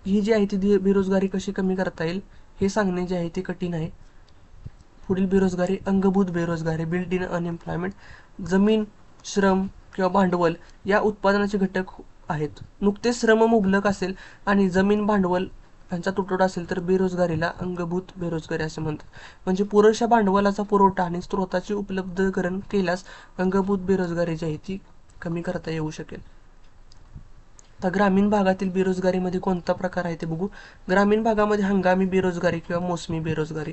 ही जी आहे ती बेरोजगारी कशी कमी करता येईल हे सांगणे जे आहे ते कठीण आहे. पुढील बेरोजगारी, अंगभूत बेरोजगारी, बिल्ट इन अनएम्प्लॉयमेंट. जमीन, श्रम किंवा भांडवल या उत्पादनाचे घटक आहेत. नुकतेच श्रम मुबलक असेल आणि जमीन, भांडवल यांचा तुटवडा असेल तर बेरोजगारीला अंगभूत बेरोजगारी असे म्हणतात. म्हणजे पुरेशा भांडवलाचा पुरवठा आणि स्रोताचे उपलब्धीकरण केल्यास अंगभूत बेरोजगारी जी आहे ती कमी करता येऊ शकेल. तर ग्रामीण भागातील बेरोजगारीमध्ये कोणता प्रकार आहे ते बघू. ग्रामीण भागामध्ये हंगामी बेरोजगारी किंवा मोसमी बेरोजगारी,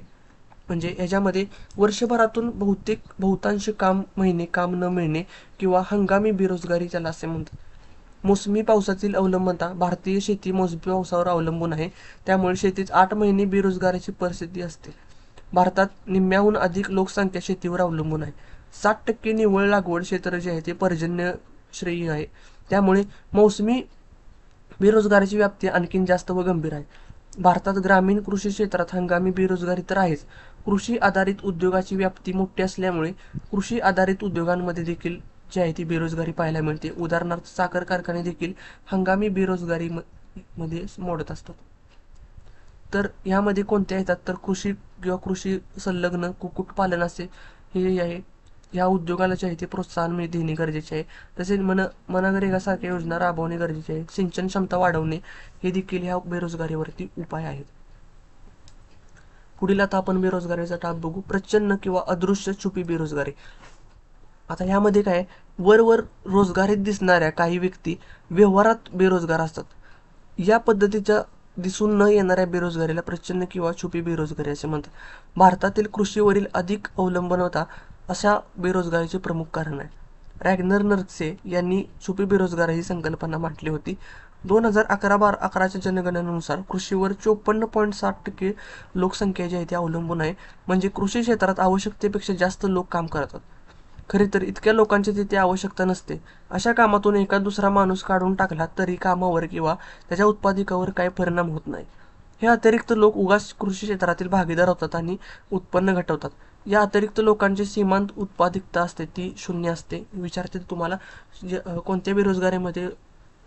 म्हणजे याच्यामध्ये वर्षभरातून बहुतांश महिने काम न मिळणे किंवा हंगामी बेरोजगारी त्याला असे म्हणतात. मोसमी पावसातील अवलंबता, भारतीय शेती मोसमी पावसावर अवलंबून आहे, त्यामुळे शेतीत 8 महिने बेरोजगारीची परिस्थिती असते. भारतात निम्म्याहून अधिक लोकसंख्या शेतीवर अवलंबून आहे. 60% निव्वळ लागवड क्षेत्र जे आहे ते पर्जन्यश्रेयी आहे, त्यामुळे मोसमी बेरोजगारीची व्याप्ती आणखीन जास्त व गंभीर आहे. भारतात ग्रामीण कृषी क्षेत्रात हंगामी बेरोजगारी तर आहेच, कृषी आधारित उद्योगाची व्याप्ती मोठी असल्यामुळे कृषी आधारित उद्योगांमध्ये देखील जी आहे ती बेरोजगारी पाहायला मिळते. उदाहरणार्थ साखर कारखाने देखील हंगामी बेरोजगारी मध्ये मोडत असतात. तर यामध्ये कोणत्या येतात तर कृषी किंवा कृषी संलग्न कुक्कुटपालन असे हे आहे, या उद्योगाला जे आहे ते प्रोत्साहन देणे गरजेचे आहे. तसेच मनरेगासारख्या योजना राबवणे गरजेचे आहे. सिंचन क्षमता वाढवणे हे देखील ह्या बेरोजगारीवरती उपाय आहेत. पुढील आता आपण बेरोजगारीचा टाप बघू. प्रच्छन्न किंवा अदृश्य छुपी बेरोजगारी. आता ह्यामध्ये काय, वर रोजगारीत दिसणाऱ्या काही व्यक्ती व्यवहारात बेरोजगार असतात. या पद्धतीच्या दिसून न येणाऱ्या बेरोजगारीला प्रच्छन्न किंवा छुपी बेरोजगारी असे म्हणतात. भारतातील कृषीवरील अधिक अवलंबूनता अशा बेरोजगारीचे प्रमुख कारण आहे. रॅग्नर नर्से यांनी छुपी बेरोजगारी ही संकल्पना मांडली होती. 2011-12च्या जनगणनेनुसार कृषीवर 54.7% लोकसंख्या जी आहे ती अवलंबून आहे. म्हणजे कृषी क्षेत्रात आवश्यकतेपेक्षा जास्त लोक काम करतात. खरे तर इतक्या लोकांची तिथे आवश्यकता नसते. अशा कामातून एखाद दुसरा माणूस काढून टाकला तरी कामावर किंवा त्याच्या उत्पादकावर काही परिणाम होत नाही. हे अतिरिक्त लोक उगाच कृषी क्षेत्रातील भागीदार होतात आणि उत्पन्न घटवतात. या अतिरिक्त लोकांची सीमांत उत्पादकता असते ती शून्य असते. विचारते तुम्हाला कोणत्या बेरोजगारीमध्ये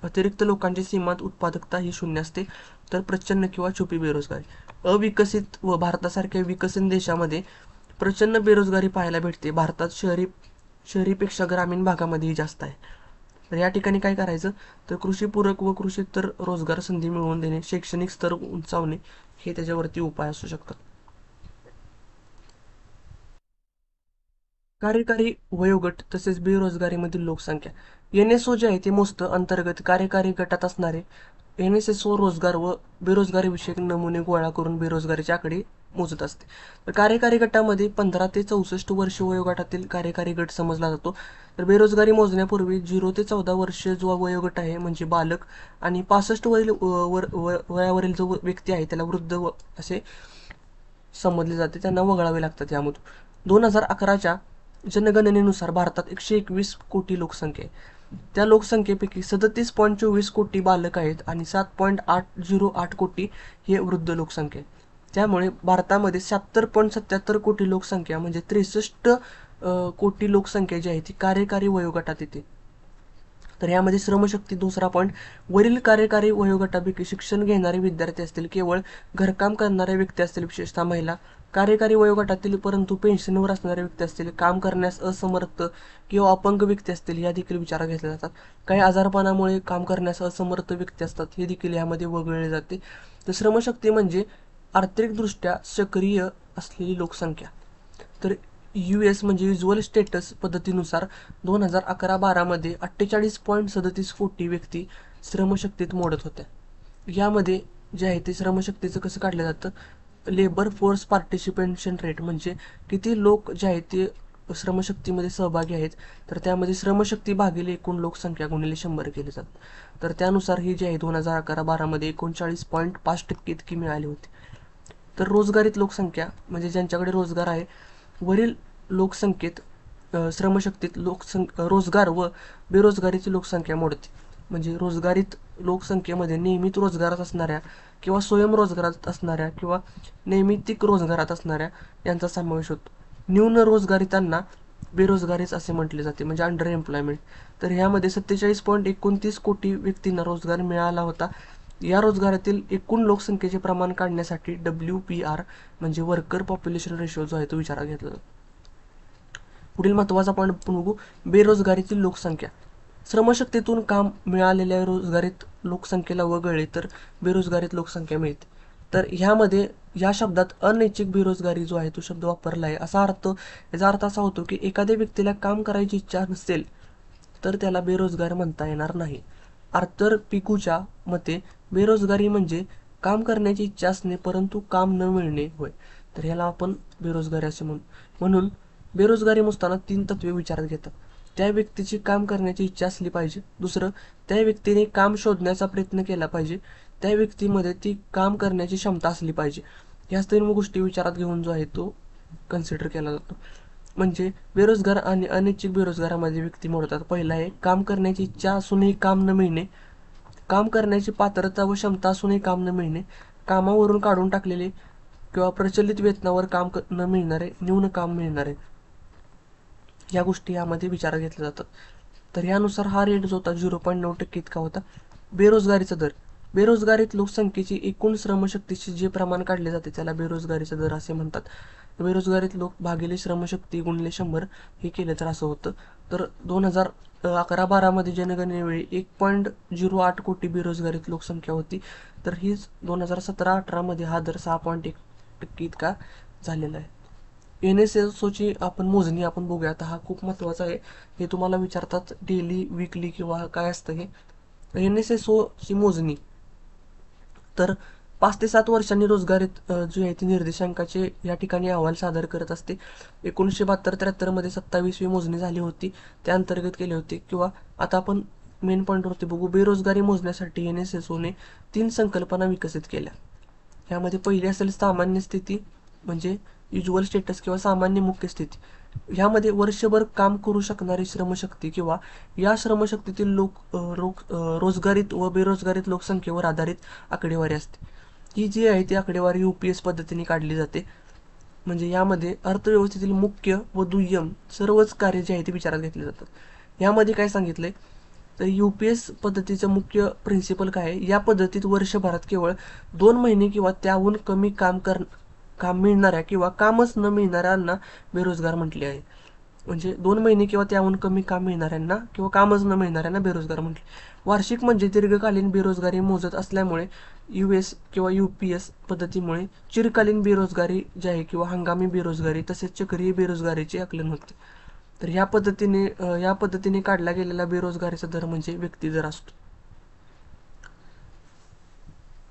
अतिरिक्त लोकांची सीमांत उत्पादकता ही शून्य असते, तर प्रच्छन्न किंवा छुपी बेरोजगारी. अविकसित व भारतासारख्या विकसित देशामध्ये प्रचंड बेरोजगारी पाहायला भेटते. भारतात शहरीपेक्षा ग्रामीण भागामध्येही जास्त आहे. तर या ठिकाणी काय करायचं, तर कृषीपूरक व कृषीतर रोजगार संधी मिळवून देणे, शैक्षणिक स्तर उंचावणे हे त्याच्यावरती उपाय असू शकतात. कार्यकारी वयोगट तसेच बेरोजगारीमधील लोकसंख्या. NSO जे आहे ते मोजतं अंतर्गत कार्यकारी गटात असणारे. NSO रोजगार व बेरोजगारी विषयक नमुने गोळा करून बेरोजगारीची आकडे मोजत असते. तर कार्यकारी गटामध्ये 15 ते 64 वर्ष वयोगटातील कार्यकारी गट समजला जातो. तर बेरोजगारी मोजण्यापूर्वी 0 ते 14 वर्ष जो वयोगट आहे म्हणजे बालक आणि 65 वयावरील जो व्यक्ती आहे त्याला वृद्ध असे समजले जाते, त्यांना वगळावे लागतात. यामधून 2011च्या जनगणनेनुसार भारतात 121 कोटी लोकसंख्या आहे. त्या लोकसंख्येपैकी 37.24 कोटी बालक आहेत आणि 7.808 कोटी हे वृद्ध लोकसंख्या आहे. त्यामुळे भारतामध्ये 76.77 कोटी लोकसंख्या म्हणजे 63 कोटी लोकसंख्या जी आहे ती कार्यकारी वयोगटात येते. तर यामध्ये श्रमशक्ती दुसरा पॉईंट, वरील कार्यकारी वयोगटापैकी शिक्षण घेणारे विद्यार्थी असतील, केवळ घरकाम करणारे व्यक्ती असतील, विशेषतः महिला, कार्यकारी वयोगटातील परंतु पेन्शनवर असणारे व्यक्ती असतील, काम करण्यास असमर्थ किंवा अपंग व्यक्ती असतील, या देखील विचारात घेतल्या जातात. काही आजारपणामुळे काम करण्यास असमर्थ व्यक्ती असतात, हे देखील यामध्ये वगळले जाते. तर श्रमशक्ती म्हणजे आर्थिकदृष्ट्या सक्रिय असलेली लोकसंख्या. तर US म्हणजे युज्युअल स्टेटस पद्धतीनुसार 2011-12मध्ये 48.37 कोटी व्यक्ती श्रमशक्तीत मोडत होत्या. यामध्ये जे आहे ते श्रमशक्तीचं कसं काढलं जातं, लेबर फोर्स पार्टिसिपेशन रेट म्हणजे किती लोक जे आहेत ते श्रमशक्तीमध्ये सहभागी आहेत, तर त्यामध्ये श्रमशक्ती भागिले एकूण लोकसंख्या गुणिले 100 केले जातात. तर त्यानुसार ही जी आहे 2011-12मध्ये 39.5% इतकी मिळाली होती. तर रोजगारीत लोकसंख्या म्हणजे ज्यांच्याकडे रोजगार आहे, वरील लोकसंख्येत श्रमशक्तीत रोजगार व बेरोजगारीची लोकसंख्या मोडते. म्हणजे रोजगारीत लोकसंख्येमध्ये नियमित रोजगारात असणाऱ्या किंवा स्वयंरोजगारात असणाऱ्या किंवा नैमित्तिक रोजगारात असणाऱ्या यांचा समावेश होतो. न्यून रोजगारीतांना बेरोजगारीच असे म्हटले जाते, म्हणजे अंडर एम्प्लॉयमेंट. तर ह्यामध्ये 47.29 कोटी व्यक्तींना रोजगार मिळाला होता. या रोजगारातील एकूण लोकसंख्येचे प्रमाण काढण्यासाठी WPR म्हणजे वर्कर पॉप्युलेशन रेशो जो आहे तो विचारात घेतला जातो. पुढील महत्त्वाचा पॉईंट आपण बघू, बेरोजगारीतील लोकसंख्या. श्रमशक्तीतून काम मिळालेल्या रोजगारीत लोकसंख्येला वगळले तर बेरोजगारीत लोकसंख्या मिळते. तर ह्यामध्ये या शब्दात अनैच्छिक बेरोजगारी जो आहे तो शब्द वापरला आहे. याचा अर्थ असा होतो की एखाद्या व्यक्तीला काम करायची इच्छा नसेल तर त्याला बेरोजगार म्हणता येणार नाही. आर्थर पिकूच्या मते बेरोजगारी म्हणजे काम करण्याची इच्छा असणे परंतु काम न मिळणे होय. तर ह्याला आपण बेरोजगारी असे म्हणून बेरोजगारी मोजताना 3 तत्वे विचारात घेतात. त्या व्यक्तीची काम करण्याची इच्छा असली पाहिजे. दुसरं, त्या व्यक्तीने काम शोधण्याचा प्रयत्न केला पाहिजे. त्या व्यक्तीमध्ये ती काम करण्याची क्षमता असली पाहिजे. ह्या 3 गोष्टी विचारात घेऊन जो आहे तो कन्सिडर केला जातो. म्हणजे बेरोजगार आणि अनैच्छिक बेरोजगारामध्ये व्यक्ती मोडतात. पहिला आहे काम करण्याची इच्छा असूनही काम न मिळणे, काम करण्याची पात्रता व क्षमता असूनही काम न मिळणे, कामावरून काढून टाकलेले किंवा प्रचलित वेतनावर काम न मिळणारे, न्यून काम मिळणारे, या गोष्टी यामध्ये विचारात घेतल्या जातात. तर यानुसार हा रेट जो होता 0.9% इतका होता. बेरोजगारीचा दर, बेरोजगारीत लोकसंख्येची एकूण श्रमशक्तीचे जे प्रमाण काढले जाते त्याला बेरोजगारीचा दर असे म्हणतात. बेरोजगारीत लोक भागिले श्रमशक्ती गुणिले 100 हे केलं तर असं होतं. तर 2011-12मध्ये जनगणनेवेळी 1.08 कोटी बेरोजगारीत लोकसंख्या होती. तर हीच 2017-18मध्ये हा दर 6.1% इतका झालेला आहे. NSSOची आपण मोजणी आपण बघूया. आता हा खूप महत्त्वाचा आहे. हे तुम्हाला विचारतात डेली, वीकली किंवा काय असतं हे. NSSOची मोजणी तर 5 ते 7 वर्षांनी रोजगारीत जी आहे ती निर्देशांकाचे या ठिकाणी अहवाल सादर करत असते. 1972-73 मध्ये 27वी मोजणी झाली होती, त्या अंतर्गत केली होती. किंवा आता आपण मेन पॉईंटवरती बघू. बेरोजगारी मोजण्यासाठी NSSOने 3 संकल्पना विकसित केल्या. यामध्ये पहिली असेल सामान्य स्थिती, म्हणजे युज्युअल स्टेटस किंवा सामान्य मुख्य स्थिती. ह्यामध्ये वर्षभर काम करू शकणारी श्रमशक्ती किंवा या श्रमशक्तीतील रोजगारीत व बेरोजगारीत लोकसंख्येवर आधारित आकडेवारी असते. ही जी आहे ती आकडेवारी UPS पद्धतीने काढली जाते. म्हणजे यामध्ये अर्थव्यवस्थेतील मुख्य व दुय्यम सर्वच कार्य जे आहे ते विचारात घेतले जातात. यामध्ये काय सांगितलंय तर UPS पद्धतीचं मुख्य प्रिन्सिपल काय आहे, या पद्धतीत वर्षभरात केवळ 2 महिने किंवा त्याहून कमी काम मिळणाऱ्या किंवा कामच न मिळणाऱ्यांना बेरोजगार म्हटले आहे. म्हणजे 2 महिने किंवा त्याहून कमी काम मिळणाऱ्यांना किंवा कामच न मिळणाऱ्यांना बेरोजगार म्हटले. वार्षिक म्हणजे दीर्घकालीन बेरोजगारी मोजत असल्यामुळे US किंवा UPS पद्धतीमुळे चिरकालीन बेरोजगारी जी आहे किंवा हंगामी बेरोजगारी तसेच चक्रीय बेरोजगारीचे आकलन होते. तर या पद्धतीने काढला गेलेला बेरोजगारीचा दर म्हणजे व्यक्ती दर असतो.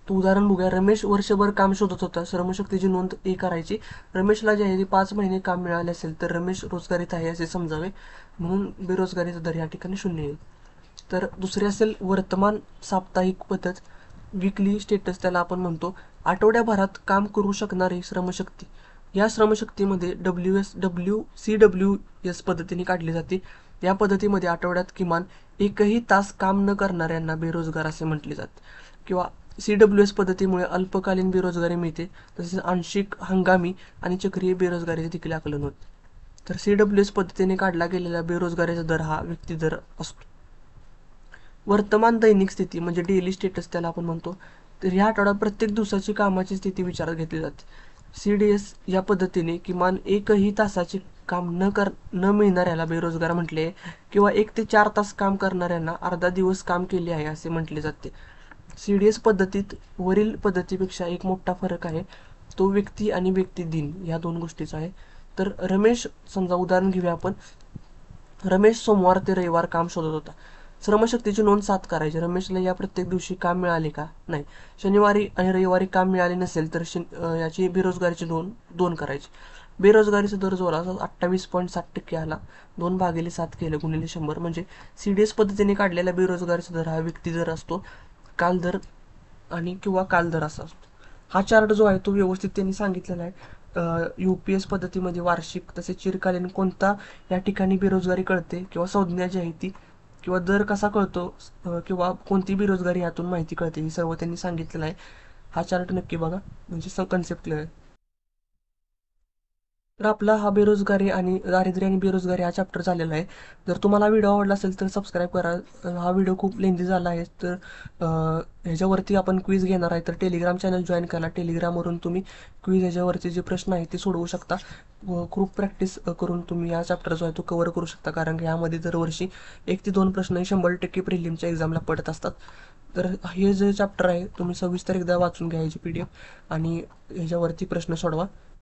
तो उदाहरण बघूया. रमेश वर्षभर काम शोधत होता. श्रमशक्तीची नोंद A करायची. रमेशला जे आहे ते 5 महिने काम मिळाले असेल तर रमेश रोजगारीत आहे असे समजावे, म्हणून बेरोजगारीचा दर या ठिकाणी 0 येईल. तर दुसरी असेल वर्तमान साप्ताहिक पद्धत, वीकली स्टेटस त्याला आपण म्हणतो. आठवड्याभरात काम करू शकणारी श्रमशक्ती. या श्रमशक्तीमध्ये CWS पद्धतीने काढली जाते. या पद्धतीमध्ये आठवड्यात किमान एकही तास काम न करणाऱ्यांना बेरोजगार असे म्हटले जाते. किंवा CWS पद्धतीमुळे अल्पकालीन बेरोजगारी मिळते, तसेच आंशिक, हंगामी आणि चक्रीय बेरोजगारीचे देखील आकलन होते. तर CWS पद्धतीने काढला गेलेला बेरोजगारीचा दर हा व्यक्ती दर असतो. वर्तमान दैनिक स्थिती म्हणजे डेली स्टेटस त्याला आपण म्हणतो. तर ह्या आठवड्यात प्रत्येक दिवसाची कामाची स्थिती विचारात घेतली जाते. CDS या पद्धतीने किमान एकही तासाचे काम न मिळणाऱ्याला बेरोजगार म्हटले, किंवा 1 ते 4 तास काम करणाऱ्यांना अर्धा दिवस काम केले आहे असे म्हटले जाते. CDS पद्धतीत वरील पद्धतीपेक्षा एक मोठा फरक आहे, तो व्यक्ती आणि व्यक्ती दिन या 2 गोष्टीचा आहे. तर रमेश, समजा उदाहरण घेऊया आपण. रमेश सोमवार ते रविवार काम शोधत होता. श्रमशक्तीची नोंद 7 करायची. रमेशला या प्रत्येक दिवशी काम मिळाले का? नाही. शनिवारी आणि रविवारी काम मिळाले नसेल तर याची बेरोजगारीची नोंद 2 करायची. बेरोजगारीचा दर जो आला 28.7% आला. 2/7 केलं गुणिले 100, म्हणजे CDS पद्धतीने काढलेला बेरोजगारीचा दर हा व्यक्ती दर असतो. काल दर आणि किंवा काल दर असा असतो. हा चार्ट जो आहे तो व्यवस्थित त्यांनी सांगितलेला आहे. UPS पद्धतीमध्ये वार्षिक तसेच चिरकालीन कोणता या ठिकाणी बेरोजगारी कळते किंवा संज्ञा जी आहे ती, किंवा दर कसा कळतो, किंवा कोणती बेरोजगारी यातून माहिती कळते, हे सर्व त्यांनी सांगितलेलं आहे. हा चार्ट नक्की बघा, म्हणजे कन्सेप्ट क्लिअर आहे. तर आपला हा बेरोजगारी आणि दारिद्र्य आणि बेरोजगारी हा चॅप्टर झालेला आहे. जर तुम्हाला व्हिडिओ आवडला असेल तर सबस्क्राईब करा. हा व्हिडिओ खूप लेंदी झाला आहे, तर ह्याच्यावरती आपण क्विज घेणार आहे. तर टेलिग्राम चॅनल जॉईन करा. टेलिग्रामवरून तुम्ही क्विज ह्याच्यावरती जे प्रश्न आहेत ते सोडवू शकता. खूप प्रॅक्टिस करून तुम्ही हा चॅप्टर जो आहे तो कव्हर करू शकता, कारण की यामध्ये दरवर्षी 1 ते 2 प्रश्न 100% प्रिलिमच्या एक्झामला पडत असतात. तर हे जे चॅप्टर आहे तुम्ही सविस्तर एकदा वाचून घ्या, ह्याची PDF, आणि ह्याच्यावरती प्रश्न सोडवा.